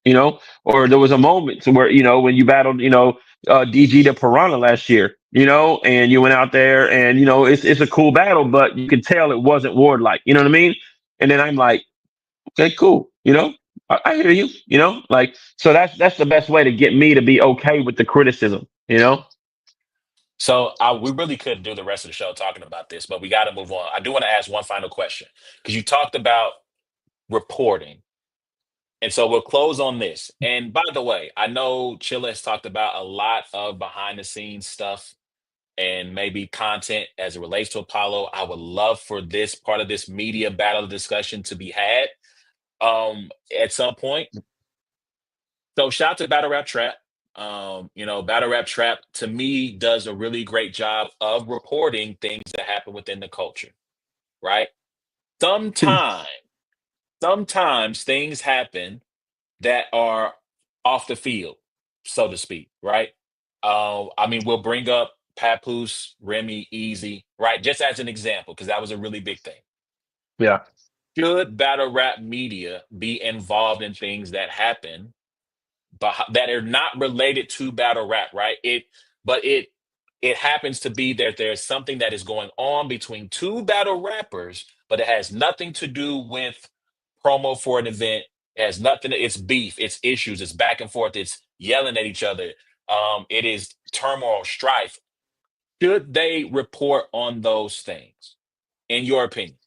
Or there was a moment where when you battled DG to Piranha last year. And you went out there and it's a cool battle, but you could tell it wasn't Ward like. You know what I mean? And then I'm like, okay, cool. I hear you. Like so that's the best way to get me to be okay with the criticism. So we really could do the rest of the show talking about this, but we got to move on. I do want to ask one final question because you talked about reporting. And so we'll close on this. And by the way, I know Chilla has talked about a lot of behind the scenes stuff and maybe content as it relates to Apollo. I would love for this part of this media battle discussion to be had at some point. So shout out to Battle Rap Trap. Battle Rap Trap to me does a really great job of reporting things that happen within the culture, right? Sometimes, sometimes things happen that are off the field, so to speak, right? I mean, we'll bring up Papoose, Remy, Easy, right? Just as an example, because that was a really big thing. Yeah. Should battle rap media be involved in things that happen but that are not related to battle rap, right? But it happens to be that there's something that is going on between two battle rappers, but it has nothing to do with promo for an event. It has nothing. It's beef. It's issues. It's back and forth. It's yelling at each other. It is turmoil, strife. Should they report on those things, in your opinion?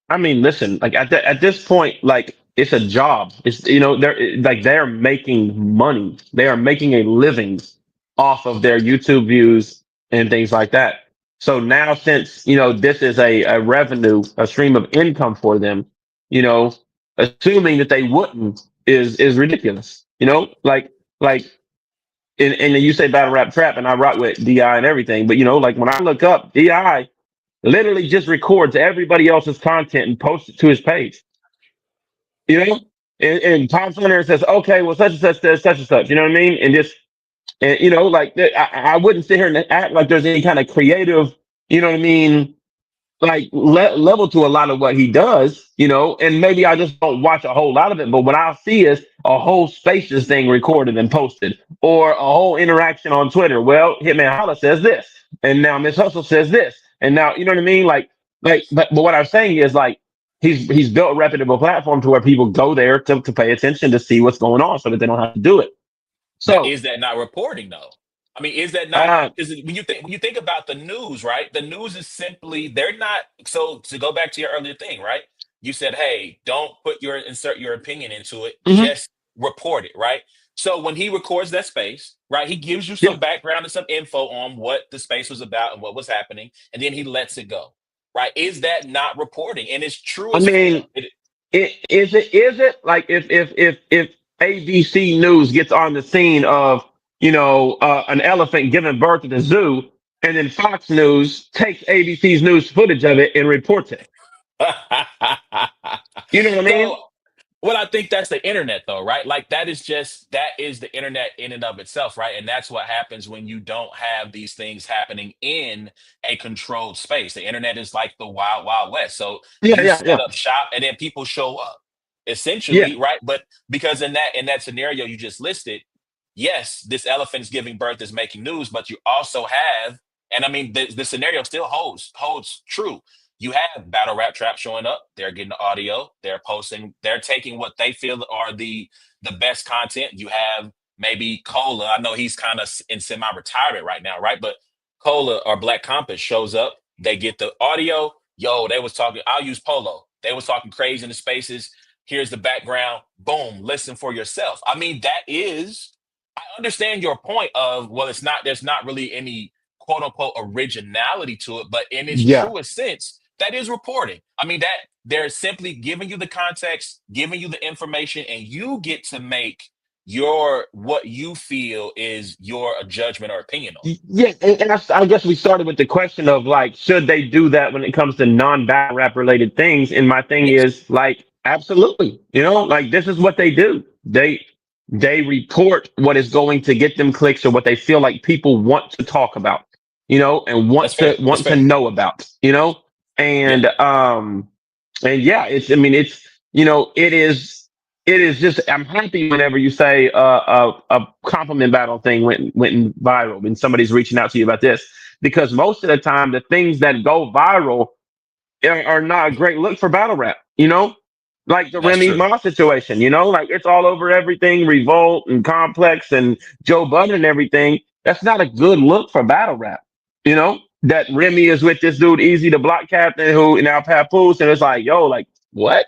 I mean, listen, like at this point, like it's a job. It's they're making money. They are making a living off of their YouTube views and things like that. So now, since this is a revenue, a stream of income for them, you know, assuming that they wouldn't is ridiculous. Like and you say battle rap trap, and I rock with Di and everything, but like when I look up Di literally just records everybody else's content and posts it to his page. You know, and Tom Turner says, "Okay, well, such and such says such and such." You know what I mean? And just like I wouldn't sit here and act like there's any kind of creative, you know what I mean, like level to a lot of what he does, and maybe I just don't watch a whole lot of it. But what I'll see is a whole spacious thing recorded and posted, or a whole interaction on Twitter. Well, Hitman Holla says this, and now Miss Hustle says this, and now you know what I mean. But what I'm saying is like he's built a reputable platform to where people go there to pay attention to see what's going on, so that they don't have to do it. But So, is that not reporting though? I mean, is that not uh, is it, when you think about the news, right? The news is simply they're not so to go back to your earlier thing, right? You said, hey, don't put your insert your opinion into it, mhm. just report it, right? So when he records that space, right, he gives you Yeah. some background and some info on what the space was about and what was happening, and then he lets it go. Right? Is that not reporting in its I truest form? mean, is it like if ABC News gets on the scene of an elephant giving birth at the zoo, and then Fox News takes ABC's news footage of it and reports it. You know what I So mean? well, I think that's the internet, though, right? Like that is the internet in and of itself, right? And that's what happens when you don't have these things happening in a controlled space. The internet is like the wild, wild west. So Yeah, you yeah, set yeah, up shop, and then people show up, yeah, essentially, right? But because in that scenario you just listed, yes, this elephant is giving birth is making news, but you also have, and I mean, the scenario still holds true. You have battle rap trap showing up. They're getting the audio. They're posting. They're taking what they feel are the best content. You have maybe Cola. I know he's kind of in semi retirement right now, right? But Cola or Black Compass shows up. They get the audio. Yo, they was talking. I'll use Polo. They was talking crazy in the spaces. Here's the background. Boom. Listen for yourself. I mean, that is. I understand your point of, well, it's not. There's not really any quote unquote originality to it, but in its yeah. truest sense, that is reporting. I mean, that they're simply giving you the context, giving you the information, and you get to make your what you feel is your judgment or opinion on Yeah, and I guess we started with the question of like, should they do that when it comes to non-battle rap related things? And my thing it. Yes, is like, absolutely. Like this is what they do. They report what is going to get them clicks or what they feel like people want to talk about, and that's want to fair. That's want to fair. know about. Yeah, And yeah, it's, I mean, it is just, I'm happy whenever you say a compliment battle thing went viral when somebody's reaching out to you about this, because most of the time the things that go viral are not a great look for battle rap. Like the that's Remy true. Ma situation, like it's all over everything, Revolt and Complex and Joe Budden and everything. That's not a good look for battle rap. That Remy is with this dude, Easy the Block Captain, who now Papoose, and it's like, yo, like, what?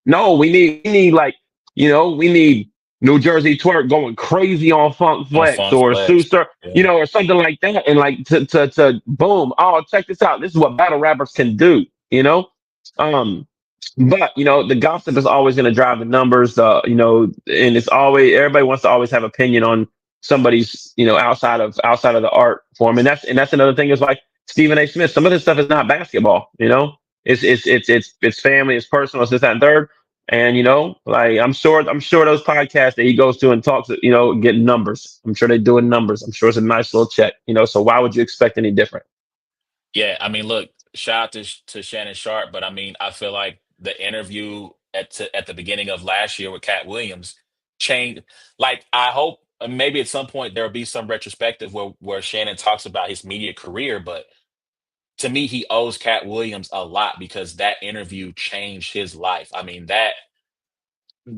No, we need like, we need New Jersey Twerk going crazy on Funk On Flex Funk or Sue Flex. Star, Yeah, or something like that, and like to boom, oh, check this out. This is what battle rappers can do. Um, but the gossip is always going to drive the numbers. And it's always, everybody wants to always have opinion on somebody's, outside of the art form, and that's another thing is like Stephen A. Smith. Some of this stuff is not basketball. It's family, it's personal, it's this, that, and third. And like I'm sure those podcasts that he goes to and talks, get numbers. I'm sure they're doing numbers. I'm sure it's a nice little check. So why would you expect any different? yeah. I mean, look, shout out to Shannon Sharp, but I mean, I feel like the interview at the beginning of last year with Cat Williams changed. Like, I hope maybe at some point there will be some retrospective where Shannon talks about his media career, but to me, he owes Cat Williams a lot because that interview changed his life. I mean, that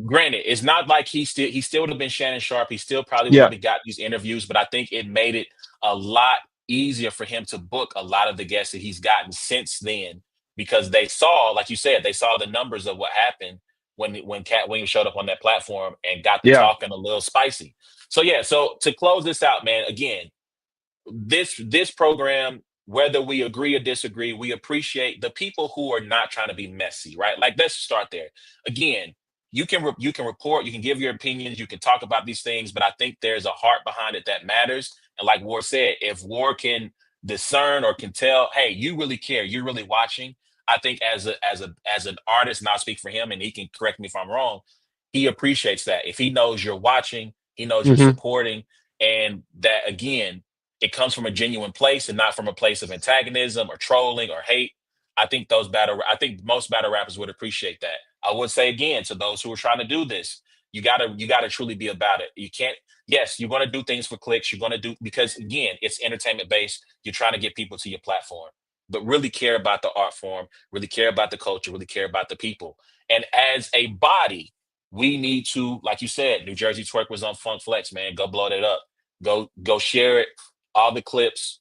granted, it's not like he still would have been Shannon Sharp. He still probably would Yeah, have got these interviews, but I think it made it a lot easier for him to book a lot of the guests that he's gotten since then because they saw, like you said, they saw the numbers of what happened when Cat Williams showed up on that platform and got the yeah, talking a little spicy. So yeah, so to close this out, man, again, this program, whether we agree or disagree, we appreciate the people who are not trying to be messy, right? Like, let's start there. Again, you can report, you can give your opinions, you can talk about these things, but I think there's a heart behind it that matters. And like Ward said, if Ward can discern or can tell, hey, you really care, you're really watching. I think as an artist, and I'll speak for him, and he can correct me if I'm wrong. He appreciates that. If he knows you're watching, he knows you're hmm supporting, and that again, it comes from a genuine place and not from a place of antagonism or trolling or hate. I think most battle rappers would appreciate that. I would say again to those who are trying to do this, you gotta truly be about it. You can't, yes, you're gonna do things for clicks, you're gonna do because again, it's entertainment based. You're trying to get people to your platform. But really care about the art form, really care about the culture, really care about the people. And as a body, we need to, like you said, New Jersey Twerk was on Funk Flex, man. Go blow that up. Go share it, all the clips,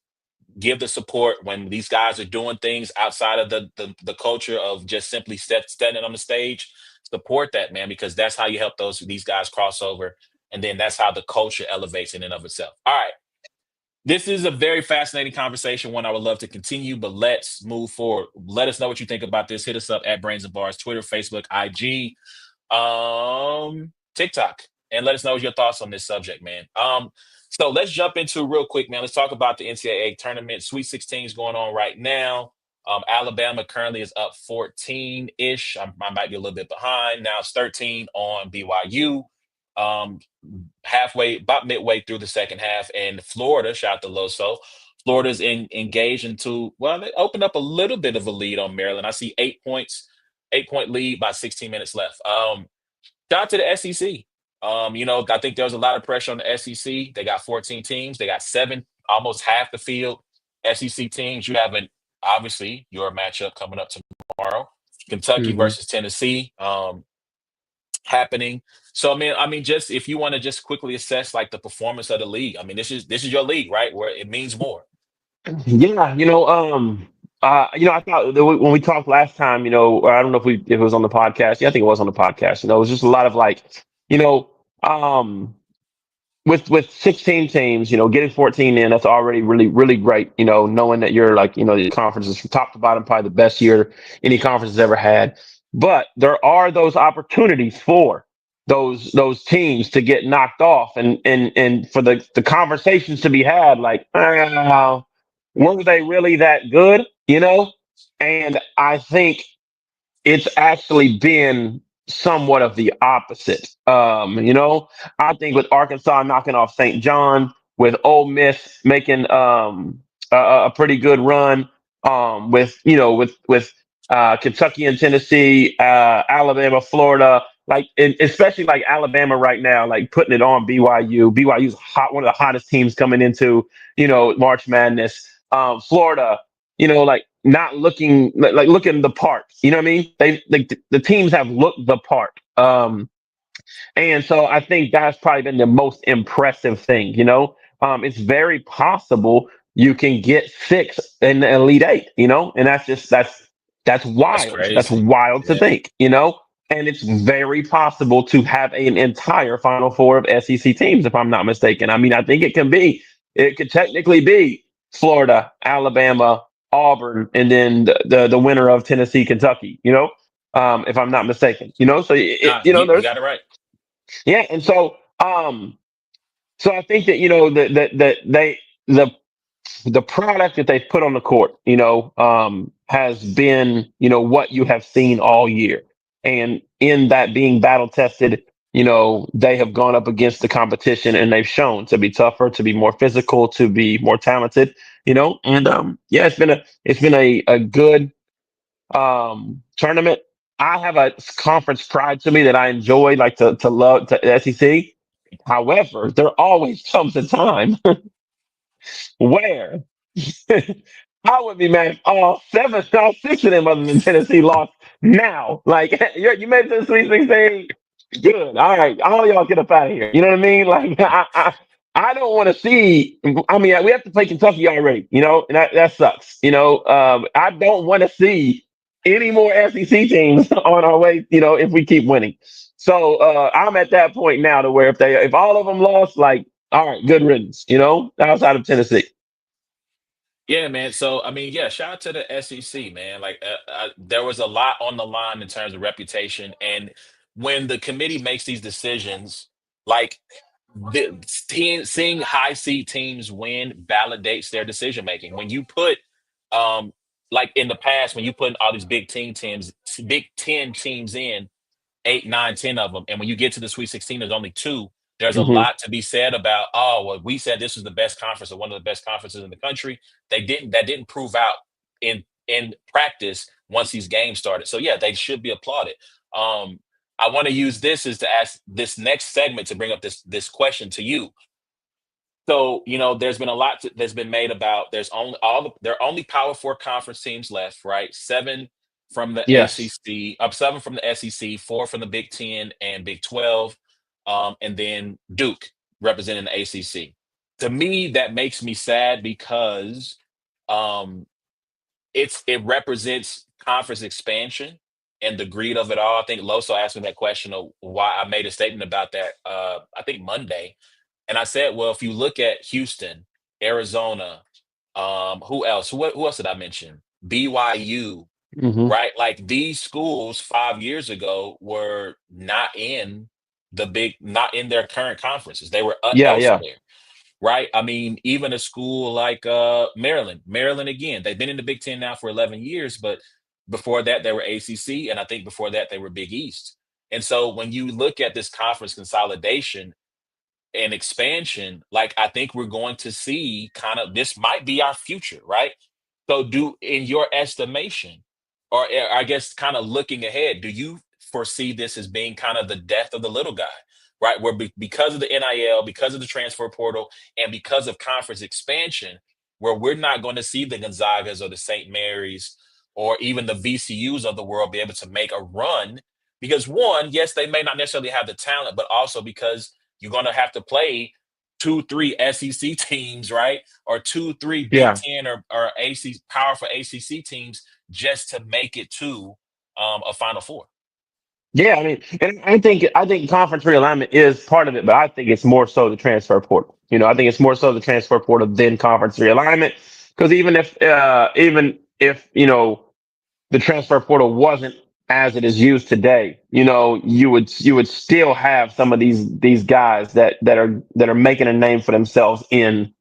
give the support when these guys are doing things outside of the culture of just simply standing on the stage. Support that, man, because that's how you help these guys cross over. and then that's how the culture elevates in and of itself. All right. This is a very fascinating conversation, one I would love to continue, but let's move forward. Let us know what you think about this. Hit us up at Brains and Bars, Twitter, Facebook, IG, TikTok, and let us know your thoughts on this subject, man. So let's jump into real quick, man. Let's talk about the NCAA tournament. Sweet 16 is going on right now. Alabama currently is up 14-ish. I might be a little bit behind. Now it's 13 on BYU. Um, Halfway, about midway through the second half, and Florida, shout out to Loso. Florida's engaged into, well, they opened up a little bit of a lead on Maryland. I see 8 points, 8 point lead by 16 minutes left. Shout out to the SEC. I think there's a lot of pressure on the SEC. They got 14 teams. They got seven, almost half the field SEC teams. You have obviously your matchup coming up tomorrow. Kentucky Hmm. versus Tennessee. Happening. So I mean, just if you want to just quickly assess like the performance of the league. I mean, this is your league, right? Where it means more. Yeah, I thought that when we talked last time, or I don't know if it was on the podcast. Yeah, I think it was on the podcast. It was just a lot of like, you know, um, with 16 teams, getting 14 in, that's already really, really great. Knowing that you're like, the conference is from top to bottom, probably the best year any conference has ever had. But there are those opportunities for those teams to get knocked off, and for the conversations to be had, like, were they really that good? And I think it's actually been somewhat of the opposite. I think with Arkansas knocking off St. John, with Ole Miss making a pretty good run, with Kentucky and Tennessee, Alabama, Florida, like especially like Alabama right now, like putting it on BYU. BYU's hot, one of the hottest teams coming into March Madness. Florida, like not looking like looking the part. You know what I mean? They like the teams have looked the part. And so I think that's probably been the most impressive thing. It's very possible you can get six in the Elite Eight. And that's That's wild. That's crazy. wild to Yeah. think. And it's very possible to have an entire Final Four of SEC teams, if I'm not mistaken. I mean, I think it can be. It could technically be Florida, Alabama, Auburn, and then the winner of Tennessee, Kentucky. If I'm not mistaken. So Nah, you there's got it right. yeah, and so I think that that the product that they put on the court, has been what you have seen all year, and in that being battle tested, they have gone up against the competition and they've shown to be tougher, to be more physical, to be more talented, and yeah, it's been a good tournament. I have a conference pride to me that I enjoy, like to love to SEC. However, there always comes a time where I would be mad if all six of them other than Tennessee lost now. Like you made it to the Sweet 16. Good. All right. All y'all get up out of here. You know what I mean? Like I don't want to see. I mean, we have to play Kentucky already. And that sucks. I don't want to see any more SEC teams on our way. If we keep winning. So I'm at that point now to where if all of them lost, like, all right, good riddance. Outside of Tennessee. Yeah, man. So I mean, yeah, shout out to the SEC, man. Like, there was a lot on the line in terms of reputation, and when the committee makes these decisions, like seeing high seed teams win validates their decision making. When you put, um, like in the past, when you put all these Big Ten teams in, eight, nine, 10 of them. And when you get to the Sweet 16, there's only two. There's a Hmm. lot to be said about, oh, well, we said this was the best conference or one of the best conferences in the country. That didn't prove out in practice once these games started. So yeah, they should be applauded. Um, I want to use this as to ask this next segment to bring up this question to you. So, there's been a lot that's been made about there are only Power Four conference teams left, right? Seven from the Yes. ACC, up seven from the SEC, four from the Big Ten and Big 12, and then Duke representing the ACC. To me, that makes me sad because um, it represents conference expansion. and the greed of it all. I think Loso asked me that question of why I made a statement about that. I think Monday, and I said, well, if you look at Houston, Arizona, who else? Who else did I mention? BYU, Hmm. right? Like these schools 5 years ago were not in their current conferences. They were Yeah, yeah, elsewhere, right? I mean, even a school like Maryland, Maryland again, they've been in the Big Ten now for 11 years, but before that they were ACC, and I think before that they were Big East. And so when you look at this conference consolidation and expansion, like I think we're going to see kind of this might be our future, right? So, do in your estimation, or I guess kind of looking ahead, do you foresee this as being kind of the death of the little guy, right? Where because of the NIL, because of the transfer portal, and because of conference expansion, where we're not going to see the Gonzagas or the St. Mary's or even the VCUs of the world be able to make a run. Because one, yes, they may not necessarily have the talent, but also because you're going to have to play two, three SEC teams, right? Or two, three Big yeah. Ten or AC powerful ACC teams just to make it to a Final Four. Yeah, I mean, and I think conference realignment is part of it, but I think it's more so the transfer portal. I think it's more so the transfer portal than conference realignment. Because even if the transfer portal wasn't as it is used today, you would still have some of these guys that are making a name for themselves in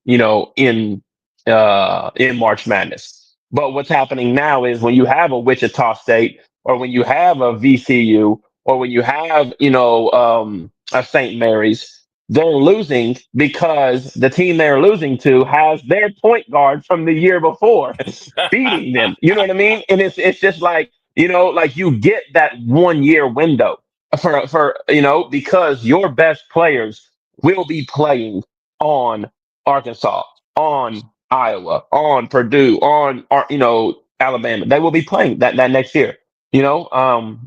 March Madness. But what's happening now is when you have a Wichita State or when you have a VCU or when you have a St. Mary's, they're losing because the team they're losing to has their point guard from the year before beating them. You know what I mean? And it's just like like you get that 1 year window for because your best players will be playing on Arkansas, on Iowa, on Purdue, on Alabama. They will be playing that next year.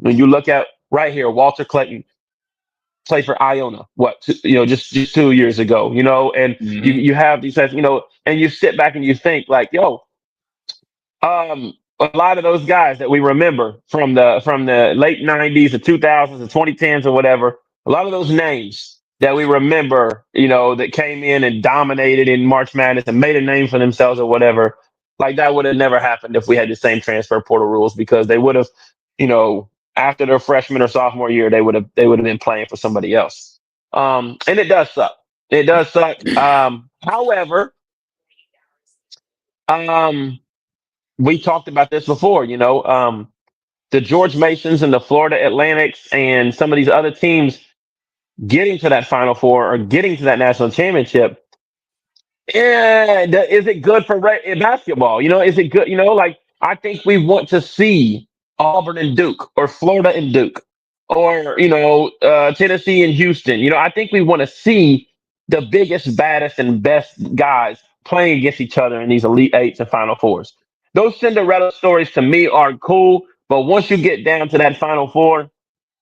When you look at right here, Walter Clayton played for Iona. What just 2 years ago. And you Hmm. you have these guys. And you sit back and you think like, yo, a lot of those guys that we remember from the late '90s, the 2000s, the 2010s, or whatever. A lot of those names that we remember, that came in and dominated in March Madness and made a name for themselves or whatever. Like that would have never happened if we had the same transfer portal rules because they would have, after their freshman or sophomore year, they would have been playing for somebody else. And it does suck. It does suck. However, um, we talked about this before. The George Masons and the Florida Atlantics and some of these other teams getting to that Final Four or getting to that national championship. Yeah, is it good for basketball? Is it good? Like I think we want to see Auburn and Duke or Florida and Duke or Tennessee and Houston. I think we want to see the biggest, baddest, and best guys playing against each other in these Elite Eights and Final Fours. Those Cinderella stories to me are cool, but once you get down to that Final Four,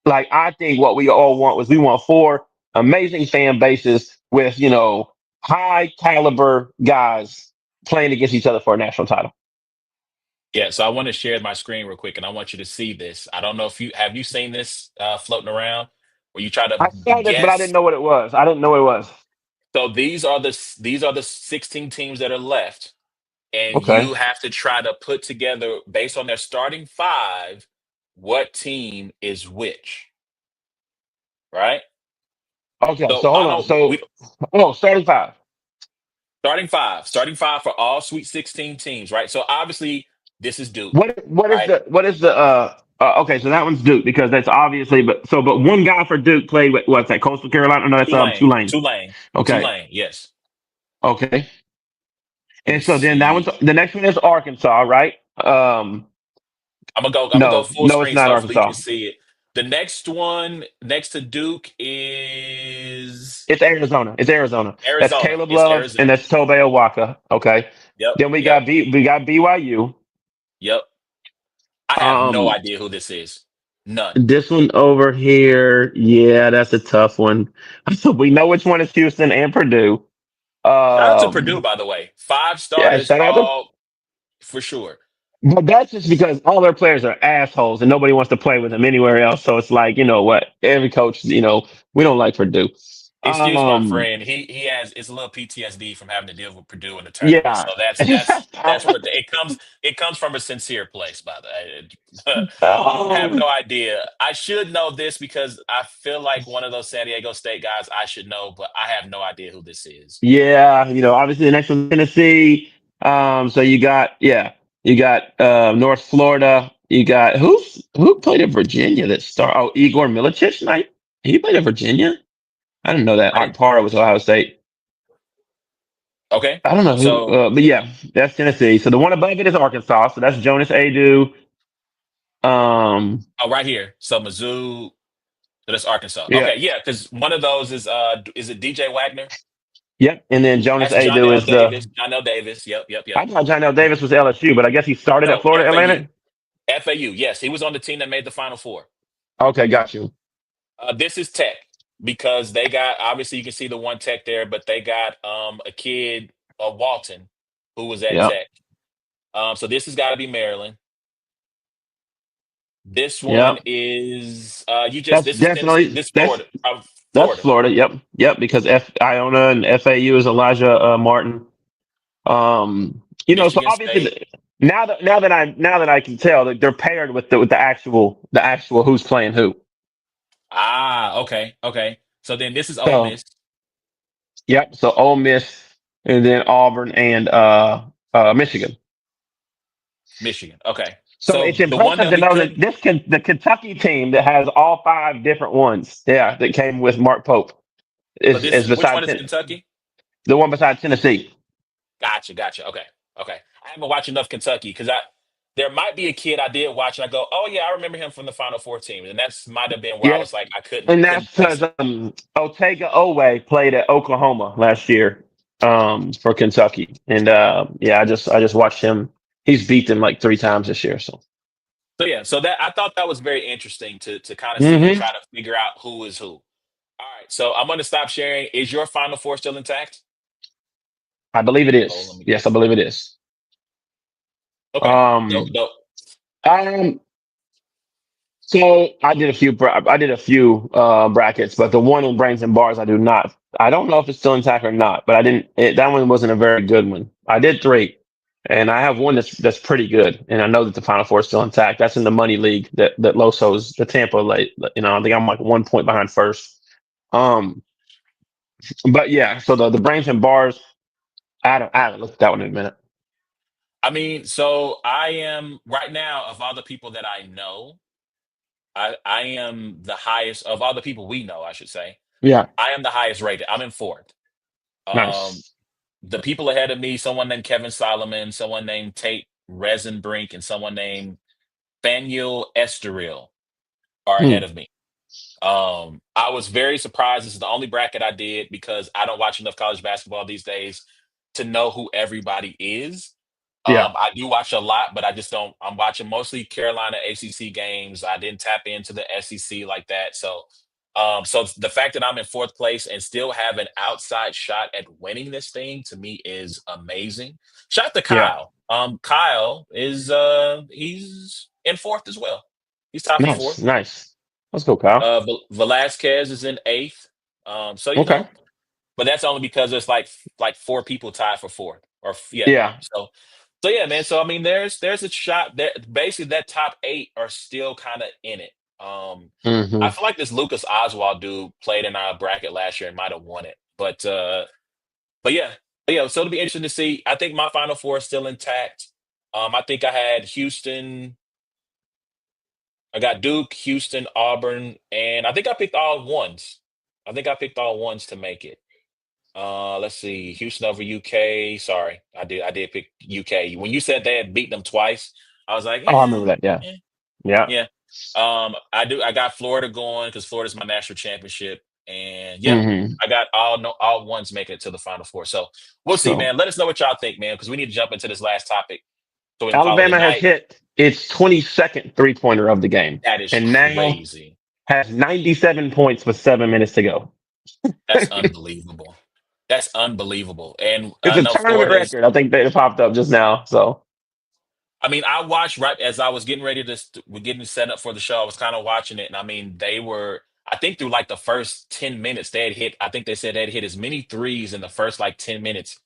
like I think what we all want was we want four amazing fan bases with high caliber guys playing against each other for a national title. Yeah, so I want to share my screen real quick, and I want you to see this. I don't know if you seen this floating around, where you try to I saw this, but I guess. didn't know what it was. I didn't know what it was. So these are the 16 teams that are left, and Okay. you have to try to put together based on their starting five, what team is which, right? Okay. So So I hold on. don't So we starting five. starting five for all Sweet 16 teams, right? So obviously this is Duke, What is right? the okay, so that one's Duke because that's obviously but one guy for Duke played with what's that, Coastal Carolina? No, that's Tulane, Tulane. Tulane, Okay. Tulane. Yes. Okay. Let me And so then that one's see. the next one is Arkansas, right? I'm gonna go full No, it's screen not so hopefully you can Arkansas. see it. The next one next to Duke is It's Arizona. It's Arizona. That's Arizona. Caleb It's Love and Arizona. that's Tobe Awaka. Okay. Yep. Then we Yep. got BYU. Yep. I have no Um, idea who this is. None. this one over here, yeah, that's a tough one. We know which one is Houston and Purdue. Shout out to Purdue, Um, by the way. Five yeah, starters, shout out to all for sure. But that's just because all their players are assholes and nobody wants to play with them anywhere else. So it's like, you know what? Every coach, we don't like Purdue. Excuse my Um, friend. He has it's a little PTSD from having to deal with Purdue in the tournament. So yeah. that's what it comes. It comes from a sincere place, by the way. I have Um, no idea. I should know this because I feel like one of those San Diego State guys I should know, but I have no idea who this is. yeah, obviously the next one, Tennessee. So you got North Florida. You got who played at Virginia that star? Oh, Igor Milicic. Like he played at Virginia. I didn't know that. I didn't. Art Parra was Ohio State. Okay. I don't know who, So, but yeah, that's Tennessee. So the one above it is Arkansas. So that's Jonas Adu. Um, oh, right here. So Mizzou. So that's Arkansas. yeah, Okay, yeah, because one of those is it DJ Wagner? yep. And then Jonas That's Adu Jonell is the. Davis. Jonell Davis. Yep, yep, yep. I thought Jonell Davis was LSU, but I guess he started at No, Florida FAU. Atlantic. FAU. Yes, he was on the team that made the Final Four. Okay, got you. This is Tech because they got obviously you can see the one Tech there, but they got a kid, Walton, who was at Yep, Tech. So this has got to be Maryland. This one yep. is you just That's this is Tennessee. definitely This Florida. that's Florida. Florida. Yep, yep. Because F Iona and FAU is Elijah Martin. So Michigan obviously State. now that I can tell that they're paired with the actual who's playing who. Ah, okay, okay. So then this is Ole So Miss. yep. So Ole Miss and then Auburn and Michigan. Michigan. Okay. So it's So the one impressive that to we know that could the Kentucky team that has all five different ones, yeah, that came with Mark Pope so this is is which one beside is Kentucky? the one beside Tennessee. Gotcha, gotcha. Okay, okay. I haven't watched enough Kentucky because I there might be a kid I did watch and I go, oh yeah, I remember him from the Final Four team, and that's might have been where I Yeah, was like I couldn't and couldn't that's place because him. Otega Owe played at Oklahoma last year for Kentucky, and yeah, I just watched him. He's beat them like three times this year. So So yeah, so that I thought that was very interesting to kind of see and hmm try to figure out who is who. All right, so I'm going to stop sharing. Is your Final Four still intact? I believe it Oh, let is. me get Yes, I it. believe it is. Okay. Um, No, um, So I did a few brackets, but the one in brains and bars I do not. I don't know if it's still intact or not, but I didn't. That one wasn't a very good one. I did three, and I have one that's pretty good, and I know that the Final Four is still intact. That's in the money league that Loso's the Tampa late. I think I'm like 1 point behind first. Um, but yeah, so the brains and bars. I haven't looked at that one in a minute. I mean, so I am right now of all the people that I know, I am the highest of all the people we know, I should say. Yeah, I am the highest rated. I'm in fourth. Um, nice. the people ahead of me, someone named Kevin Solomon, someone named Tate Rezenbrink, and someone named Faniel Estoril are ahead Hmm. of me. I was very surprised. This is the only bracket I did because I don't watch enough college basketball these days to know who everybody is. Yeah, I do watch a lot, but I just don't. I'm watching mostly Carolina ACC games. I didn't tap into the SEC like that. So the fact that I'm in fourth place and still have an outside shot at winning this thing to me is amazing. Shout out to yeah. Kyle. Kyle is he's in fourth as well. He's tied for Nice, fourth. nice. Let's go, Kyle. Velasquez is in eighth. So Okay. but that's only because there's like four people tied for fourth, or yeah. Yeah. So yeah, man. So I mean, there's a shot there. Basically, that top eight are still kind of in it. I Hmm. feel like this Lucas Oswald dude played in our bracket last year and might have won it, but yeah, So it'll be interesting to see. I think my Final Four is still intact. I think I had Houston. I got Duke, Houston, Auburn, and I think I picked all ones. I think I picked all ones to make it. Let's see, Houston over UK. Sorry, I did pick UK. When you said they had beat them twice, I was like, Oh, I remember that. Yeah. eh, Yeah. yeah. I got Florida going because Florida's my national championship, and yeah, Hmm. I got all no all ones making it to the Final Four. So we'll see, So man. Let us know what y'all think, man, because we need to jump into this last topic so we can call it a Alabama has night. hit its 22nd three-pointer of the game That is and now crazy. has 97 points with 7 minutes to go. That's unbelievable. That's unbelievable. And It's I a know tournament Florida's record. I think that it popped up just now. So I mean, I watched right as I was getting ready to we're getting set up for the show. I was kind of watching it, and I mean, they were. I think through like the first 10 minutes, they had hit. I think they said they had hit as many threes in the first like 10 minutes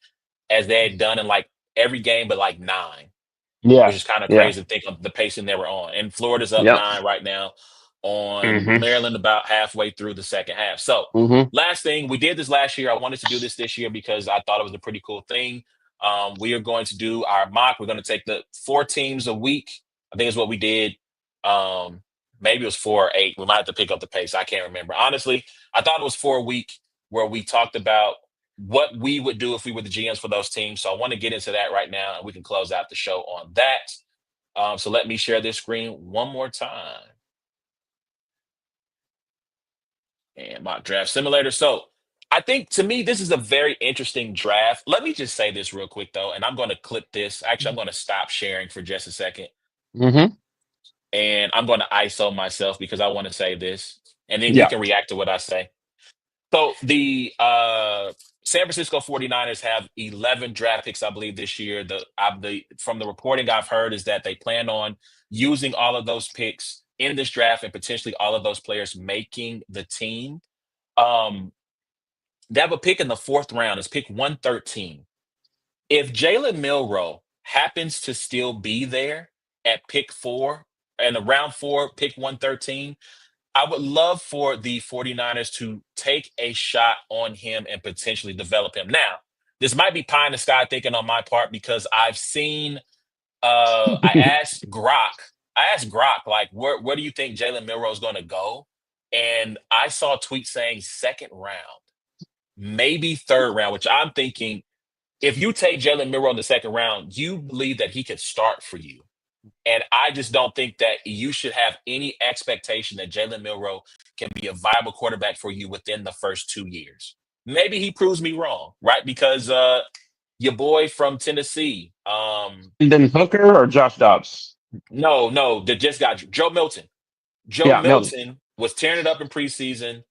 as they had done in like every game, but like nine, which Yeah, is kind of yeah, crazy to think of the pacing they were on. And Florida's up yep. 9 right now on Hmm. Maryland about halfway through the second half. So, Hmm. last thing, we did this last year. I wanted to do this year because I thought it was a pretty cool thing. We are going to do our mock. We're going to take the 4 teams a week. I think is what we did. Um, Maybe it was 4 or 8. We might have to pick up the pace. I can't remember. Honestly, I thought it was 4 a week where we talked about what we would do if we were the GMs for those teams. So I want to get into that right now, and we can close out the show on that. So let me share this screen one more time and my draft simulator. So I think to me, this is a very interesting draft. Let me just say this real quick though, and I'm going to clip this. Actually, I'm going to stop sharing for just a second, Hmm. and I'm going to ISO myself because I want to say this, and then you Yeah. can react to what I say. So the San Francisco 49ers have 11 draft picks, I believe, this year. The from the reporting I've heard is that they plan on using all of those picks in this draft and potentially all of those players making the team. Um, they have a pick in the fourth round. It's pick 113. If Jalen Milroe happens to still be there at pick 4 and the round 4, pick 113, I would love for the 49ers to take a shot on him and potentially develop him. Now, this might be pie in the sky thinking on my part because I've seen I asked Grok, like where do you think Jalen Milroe is gonna go? And I saw a tweet saying second round, maybe third round, which I'm thinking if you take Jalen Milroe in the second round, you believe that he could start for you. And I just don't think that you should have any expectation that Jalen Milroe can be a viable quarterback for you within the first 2 years. Maybe he proves me wrong, right? Because your boy from Tennessee, And then Hooker or Josh Dobbs? no, that just got Joe Milton. Joe Yeah, Milton. Milton was tearing it up in preseason.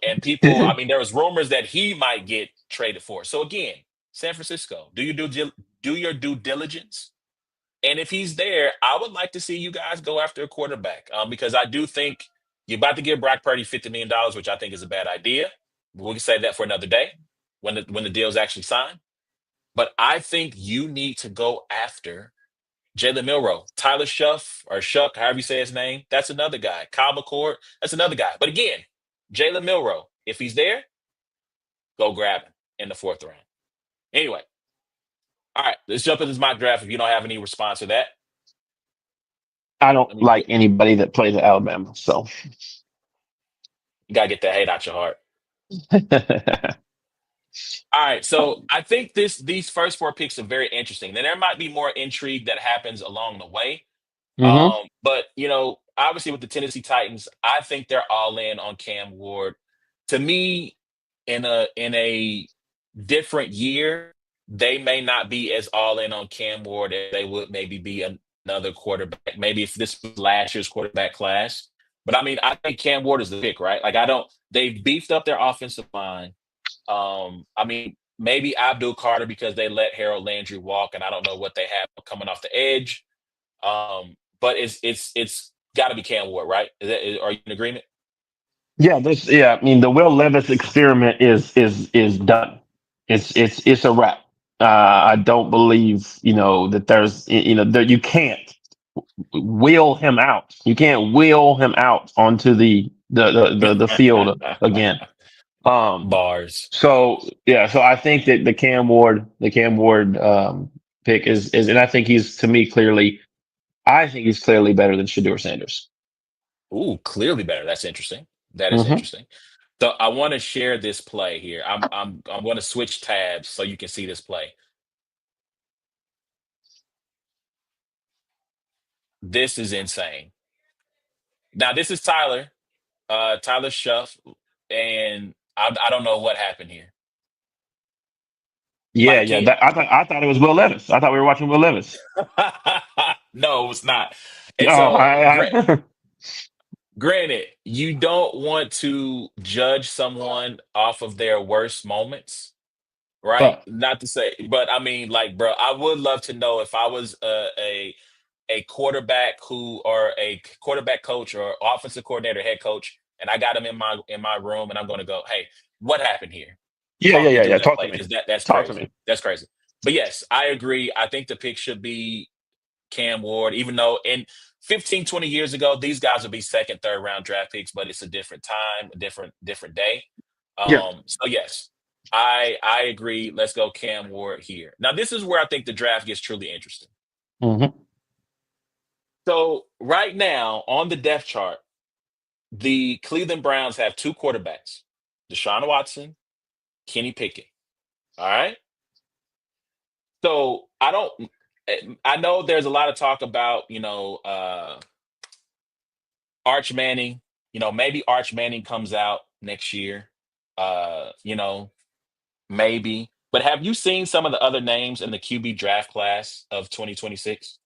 And people, I mean, there was rumors that he might get traded for. So again, San Francisco, do your due diligence. And if he's there, I would like to see you guys go after a quarterback because I do think you're about to give Brock Purdy $50 million, which I think is a bad idea. We can save that for another day when the deal's actually signed. But I think you need to go after Jalen Milroe, Tyler Shuff or Shuck, however you say his name. That's another guy. Kyle McCord, that's another guy. But again, Jalen Milroe, if he's there, go grab him in the fourth round. Anyway, all right, let's jump into this mock draft. If you don't have any response to that, I don't let me like get anybody that plays at Alabama. So you gotta get that hate out your heart. All right, so I think these first 4 picks are very interesting. Then there might be more intrigue that happens along the way. Hmm. But obviously with the Tennessee Titans, I think they're all in on Cam Ward. To me, in a different year, they may not be as all in on Cam Ward as they would maybe be another quarterback. Maybe if this was last year's quarterback class. But I mean, I think Cam Ward is the pick, right? Like I don't. They've beefed up their offensive line. I mean, maybe Abdul Carter because they let Harold Landry walk, and I don't know what they have coming off the edge. But it's got to be Cam Ward, right? Are you in agreement? Yeah, this. Yeah, I mean, the Will Levis experiment is done. It's a wrap. I don't believe that there's that you can't wheel him out. You can't wheel him out onto the field again. Um, Bars. so yeah, so I think that the Cam Ward pick is, and I think he's to me clearly. I think he's clearly better than Shador Sanders. Ooh, clearly better. That's interesting. That is Hmm. interesting. So I want to share this play here. I'm going to switch tabs so you can see this play. This is insane. Now this is Tyler Shuff, and I don't know what happened here. Yeah, Like yeah. it. I thought it was Will Levis. I thought we were watching Will Levis. No, it's not. And Oh, so, I granted, you don't want to judge someone off of their worst moments, right? But Not to say, but I mean, like, bro, I would love to know if I was a quarterback who or a quarterback coach or offensive coordinator, head coach, and I got him in my room, and I'm going to go, hey, what happened here? yeah, yeah, Talk me yeah, through yeah. that Talk to play me. because that's Talk to crazy. me. That's crazy. But yes, I agree. I think the pick should be Cam Ward, even though in 15, 20 years ago, these guys would be second, third round draft picks, but it's a different time, a different day. Yeah. So yes, I agree. Let's go Cam Ward here. Now, this is where I think the draft gets truly interesting. Hmm. So right now on the depth chart, the Cleveland Browns have two quarterbacks, Deshaun Watson, Kenny Pickett. All right. So I don't I know there's a lot of talk about, Arch Manning, maybe Arch Manning comes out next year. Maybe. But have you seen some of the other names in the QB draft class of 2026?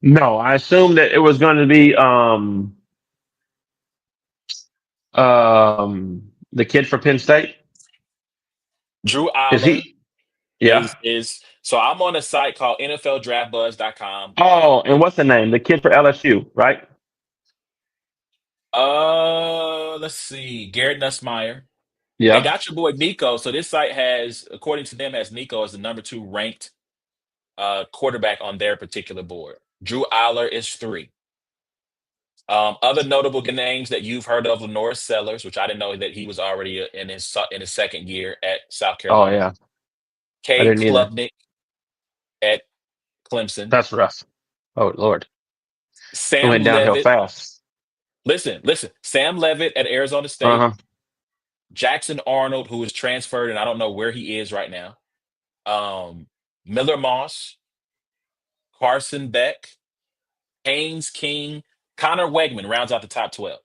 No, I assumed that it was going to be the kid for Penn State. Drew Is Aller he? Yeah. is so I'm on a site called NFLDraftBuzz.com. Oh, and what's the name? The kid for LSU, right? Let's see. Garrett Nussmeier. They Yeah. got your boy Nico. So this site has, according to them, has Nico as the number two ranked quarterback on their particular board. Drew Aller is three. Other notable names that you've heard of: Lenore Sellers, which I didn't know that he was already in his second year at South Oh Carolina. yeah. I Cade didn't either. Klubnik at Clemson. That's rough. Oh Lord, it Sam went downhill Levitt. fast. Listen. Sam Levitt at Arizona Uh State. huh. Jackson Arnold, who is transferred, and I don't know where he is right now. Um, Miller Moss, Carson Beck, Haynes King, Connor Wegman rounds out the top 12.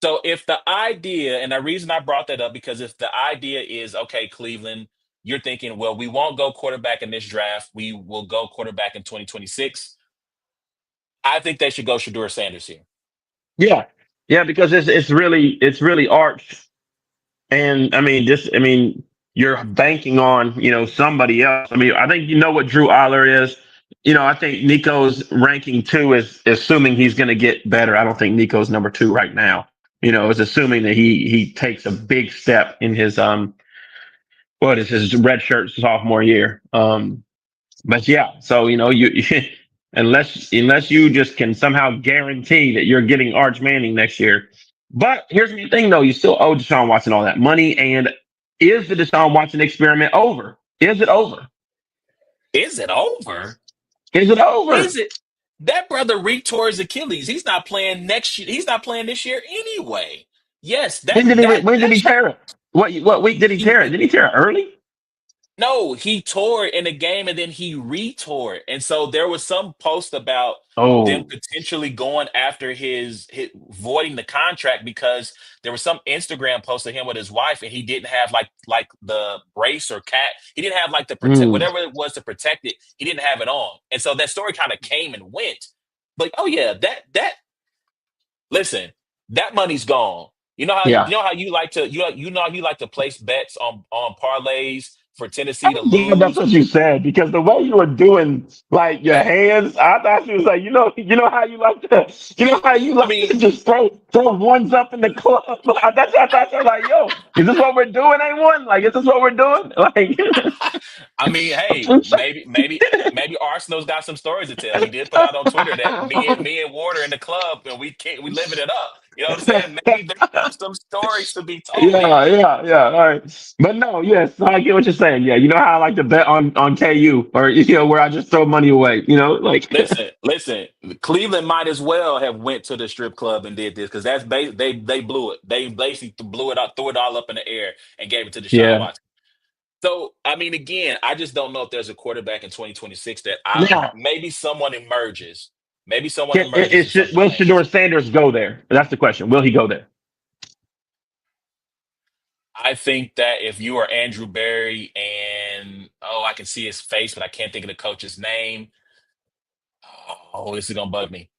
So if the idea, and the reason I brought that up, because if the idea is, okay, Cleveland, you're thinking, well, we won't go quarterback in this draft. We will go quarterback in 2026. I think they should go Shador Sanders here. Yeah. Yeah, because it's really Arch. And I mean, you're banking on, somebody else. I mean, I think you know what Drew Aller is. I think Nico's ranking two is assuming he's going to get better. I don't think Nico's number two right now. It's assuming that he takes a big step in his what is his red shirt sophomore year. But yeah, so you unless you just can somehow guarantee that you're getting Arch Manning next year. But here's the thing, though: you still owe Deshaun Watson all that money. And is the Deshaun Watson experiment over? Is it over? Is it over? Is it Is over? it? That brother re-tore his Achilles. He's not playing next year. He's not playing this year anyway. Yes, When did he tear it? What week did he he tear it? Did he tear it early? no, he tore it in a game and then he re-tore it. And so there was some post about them Oh, potentially going after his voiding the contract because there was some Instagram post of him with his wife and he didn't have like the brace or cat. He didn't have like the protect mm, whatever it was to protect it. He didn't have it on. And so that story kind of came and went. But oh yeah, that listen, that money's gone. yeah. You like to you know how you like to place bets on parlays for Tennessee to I'm glad that's lose. what you said because the way you were doing like your hands, I thought you was like, you I like mean, to just throw ones up in the club. I was like, yo, is this what we're doing, A1? Like, is this what we're doing? Like, I mean, I'm hey, just maybe Arsenal's got some stories to tell. He did put out on Twitter that me and Ward are in the club and we living it up. You know what I'm saying? Maybe there's some stories to be told here. yeah, yeah, yeah. All right, but no, yes, I get what you're saying. Yeah, you know how I like to bet on KU or where I just throw money away. Like Listen. Cleveland might as well have went to the strip club and did this because they blew it. They basically blew it out, threw it all up in the air, and gave it to Deshaun yeah. Watson. So I mean, again, I just don't know if there's a quarterback in 2026 that I Now, maybe someone emerges. Maybe someone emerges and should something will changes. Shador Sanders go there? That's the question. Will he go there? I think that if you are Andrew Berry and I can see his face, but I can't think of the coach's name. Oh, this is gonna bug me.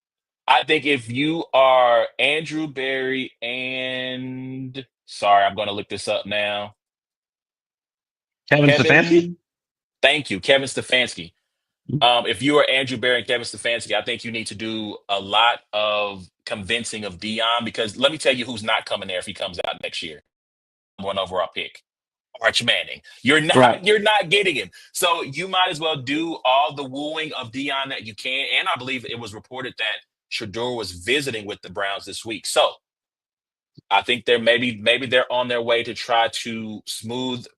I think if you are Andrew Berry and sorry, I'm gonna look this up now. Kevin Stefanski? Kevin, thank you, Kevin Stefanski. If you are Andrew Barry and Kevin Stefanski, I think you need to do a lot of convincing of Dion because let me tell you who's not coming there if he comes out next year. One overall pick. Arch Manning. You're Right. not you're not getting him. So you might as well do all the wooing of Dion that you can. And I believe it was reported that Shador was visiting with the Browns this week. So I think they're maybe they're on their way to try to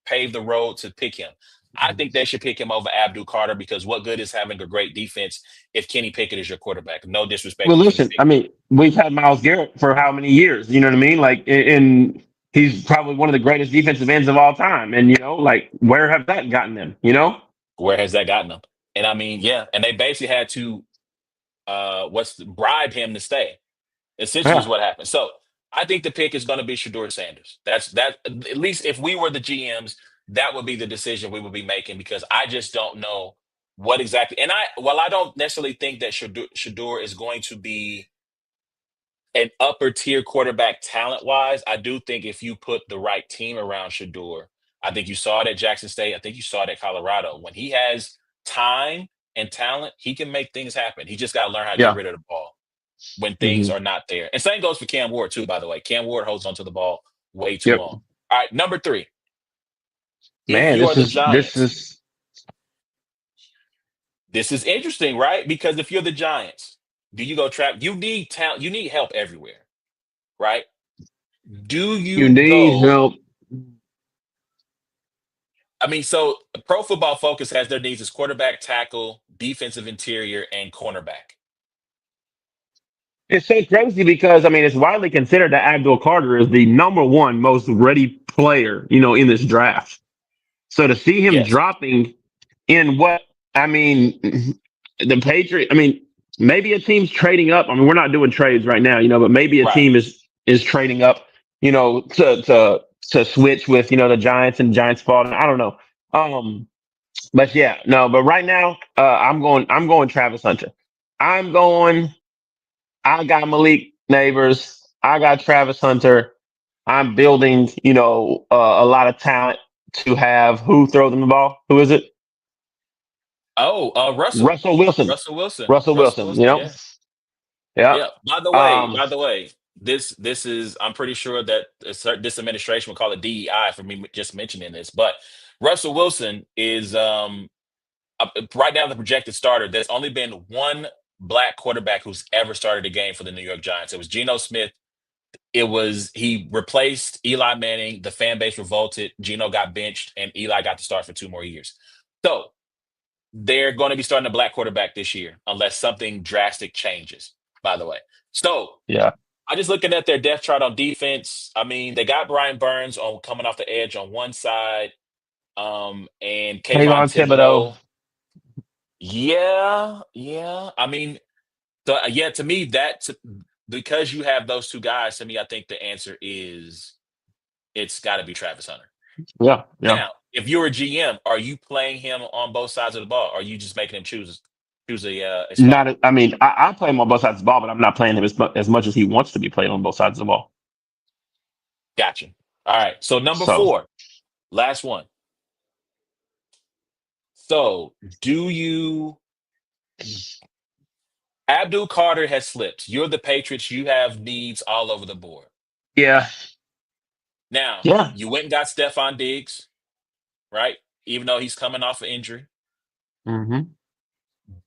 pave the road to pick him. I think they should pick him over Abdul Carter because what good is having a great defense if Kenny Pickett is your quarterback? No disrespect Well, to Kenny listen, I Pickett. mean, we've had Miles Garrett for how many years? You know what I mean? Like, and he's probably one of the greatest defensive ends of all time. And, like, where have that gotten them? Where has that gotten them? And I mean, yeah, and they basically had to bribe him to stay. Essentially, is Yeah. what happened. So I think the pick is going to be Shador Sanders. That's that. At least if we were the GMs, that would be the decision we would be making because I just don't know what exactly. And I don't necessarily think that Shador is going to be an upper tier quarterback talent wise. I do think if you put the right team around Shador, I think you saw it at Jackson State. I think you saw it at Colorado. When he has time and talent, he can make things happen. He just got to learn how to get Yeah. rid of the ball when things Hmm. are not there. And same goes for Cam Ward too, by the way. Cam Ward holds onto the ball way too Yep. long. All right, number 3. If Man, you are this the is this Giants, is this is interesting, right? Because if you're the Giants, do you go trap? You need talent. You need help everywhere, right? Do you you need go? help. I mean, so Pro Football Focus has their needs as quarterback, tackle, defensive interior, and cornerback. It's so crazy because it's widely considered that Abdul Carter is the number one most ready player, in this draft. So to see him Yes, dropping in what I mean, the Patriot. Maybe a team's trading up. We're not doing trades right now, but maybe a right. team is trading up, to switch with the Giants and Giants falling. I don't know. But yeah, no. But right now, I'm going Travis Hunter. I'm going. I got Malik Neighbors. I got Travis Hunter. I'm building, a lot of talent to have who throw them the ball. Who is it? Oh, Russell, Russell Wilson. Russell Wilson, Russell Russell Wilson. Wilson. Yeah. Yeah. Yeah. Um, By the way, this is I'm pretty sure that this administration would call it DEI for me just mentioning this, but Russell Wilson is right now the projected starter. There's only been one black quarterback who's ever started a game for the New York Giants. It was Geno Smith. He replaced Eli Manning. The fan base revolted. Geno got benched, and Eli got to start for 2 more years. So they're going to be starting a black quarterback this year, unless something drastic changes. By the way, so yeah. I just looking at their depth chart on defense. I mean, they got Brian Burns on coming off the edge on one side, and Kayvon Kayvon Thibodeau. Thibodeau. Yeah, yeah. I mean, yeah. To me, because you have those two guys. To me, I think the answer is it's got to be Travis Hunter. Yeah. Yeah. Now, if you're a GM, are you playing him on both sides of the ball? Or are you just making him choose a spot? Not. I play him on both sides of the ball, but I'm not playing him as much as he wants to be played on both sides of the ball. Gotcha. All right. So number So 4, last one. So do you Abdul Carter has slipped. You're the Patriots. You have needs all over the board. yeah. Now, Yeah. you went and got Stephon Diggs, right? Even though he's coming off an injury. Hmm.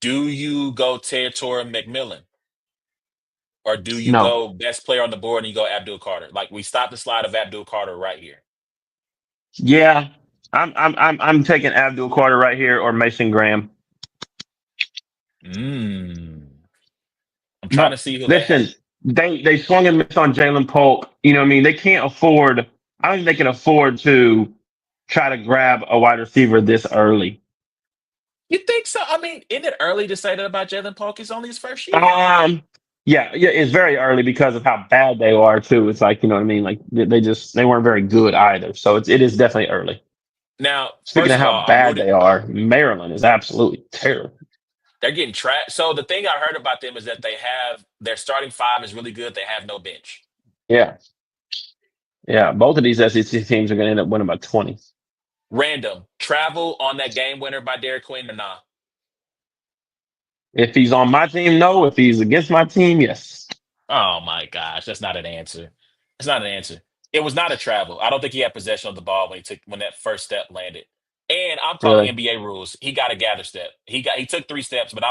Do you go Territor McMillan? Or do you No. go best player on the board and you go Abdul Carter? Like we stopped the slide of Abdul Carter right here. Yeah. I'm taking Abdul Carter right here or Mason Graham. Mm. I'm trying to But see who they have. listen, they swung and missed on Jalen Polk. You know what I mean? They can't afford. I don't think they can afford to try to grab a wide receiver this early. You think so? I mean, isn't it early to say that about Jalen Polk? It's only his first year. Um, yeah, it's very early because of how bad they are too. It's like what I mean. Like they weren't very good either. So it is definitely early. Now, Speaking first of of how all, I'm bad rooting. they are, Maryland is absolutely terrible. They're getting trapped. So the thing I heard about them is that they have their starting five is really good. They have no bench. Yeah, yeah. Both of these SEC teams are going to end up winning by 20. Random. Travel on that game winner by Derek Queen or nah? If he's on my team, no. If he's against my team, yes. Oh my gosh, that's not an answer. It's not an answer. It was not a travel. I don't think he had possession of the ball when that first step landed. And I'm calling Really? NBA rules. He got a gather step. He took 3 steps, but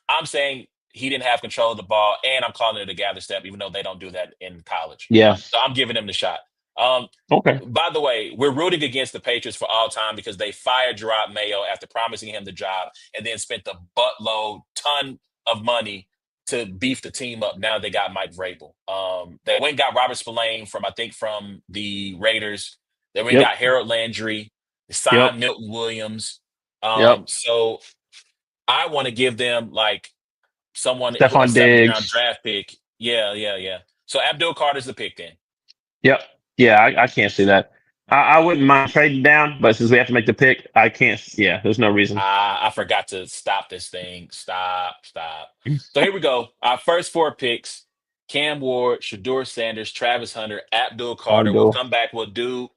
I'm saying he didn't have control of the ball, and I'm calling it a gather step, even though they don't do that in college. Yeah. So I'm giving him the shot. Um, Okay. by the way, we're rooting against the Patriots for all time because they fired Gerard Mayo after promising him the job and then spent the buttload ton of money to beef the team up. Now they got Mike Vrabel. They went and got Robert Spillane from the Raiders. They went and Yep. got Harold Landry. They Yep. signed Milton Williams. Yep. So I want to give them like a Stephon seventh round Diggs. draft pick. Yeah, yeah, yeah. So Abdul Carter's the pick then. Yep. Yeah, I can't see that. I wouldn't mind trading down, but since we have to make the pick, I can't. Yeah, there's no reason. I forgot to stop this thing. Stop, stop. So here we go. Our first 4 picks: Cam Ward, Shador Sanders, Travis Hunter, Abdul Carter. We'll Abdul. come back. We'll do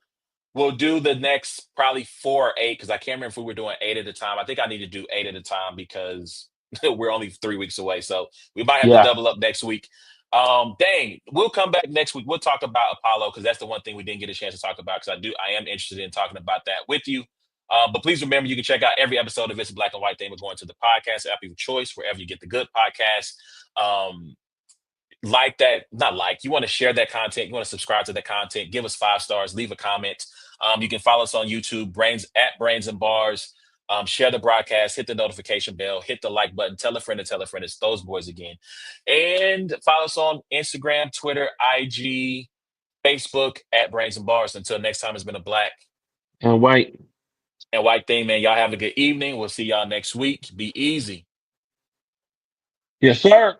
the next probably 4 or 8 because I can't remember if we were doing 8 at a time. I think I need to do 8 at a time because we're only 3 weeks away. So we might have to Yeah. double up next week. Dang, we'll come back next week. We'll talk about Apollo because that's the one thing we didn't get a chance to talk about because I am interested in talking about that with you. But please remember, you can check out every episode of It's a Black and White Thing. We're going to the podcast app of your choice, wherever you get the good podcasts. Um, like that, not like, you want to share that content, you want to subscribe to that content, give us 5 stars, leave a comment. You can follow us on YouTube, Brains and Bars. Share the broadcast, hit the notification bell, hit the like button, tell a friend to tell a friend. It's those boys again. And follow us on Instagram, Twitter, IG, Facebook at Brains and Bars. Until next time, it's been a black And White. and white thing, man. Y'all have a good evening. We'll see y'all next week. Be easy. Yes, sir.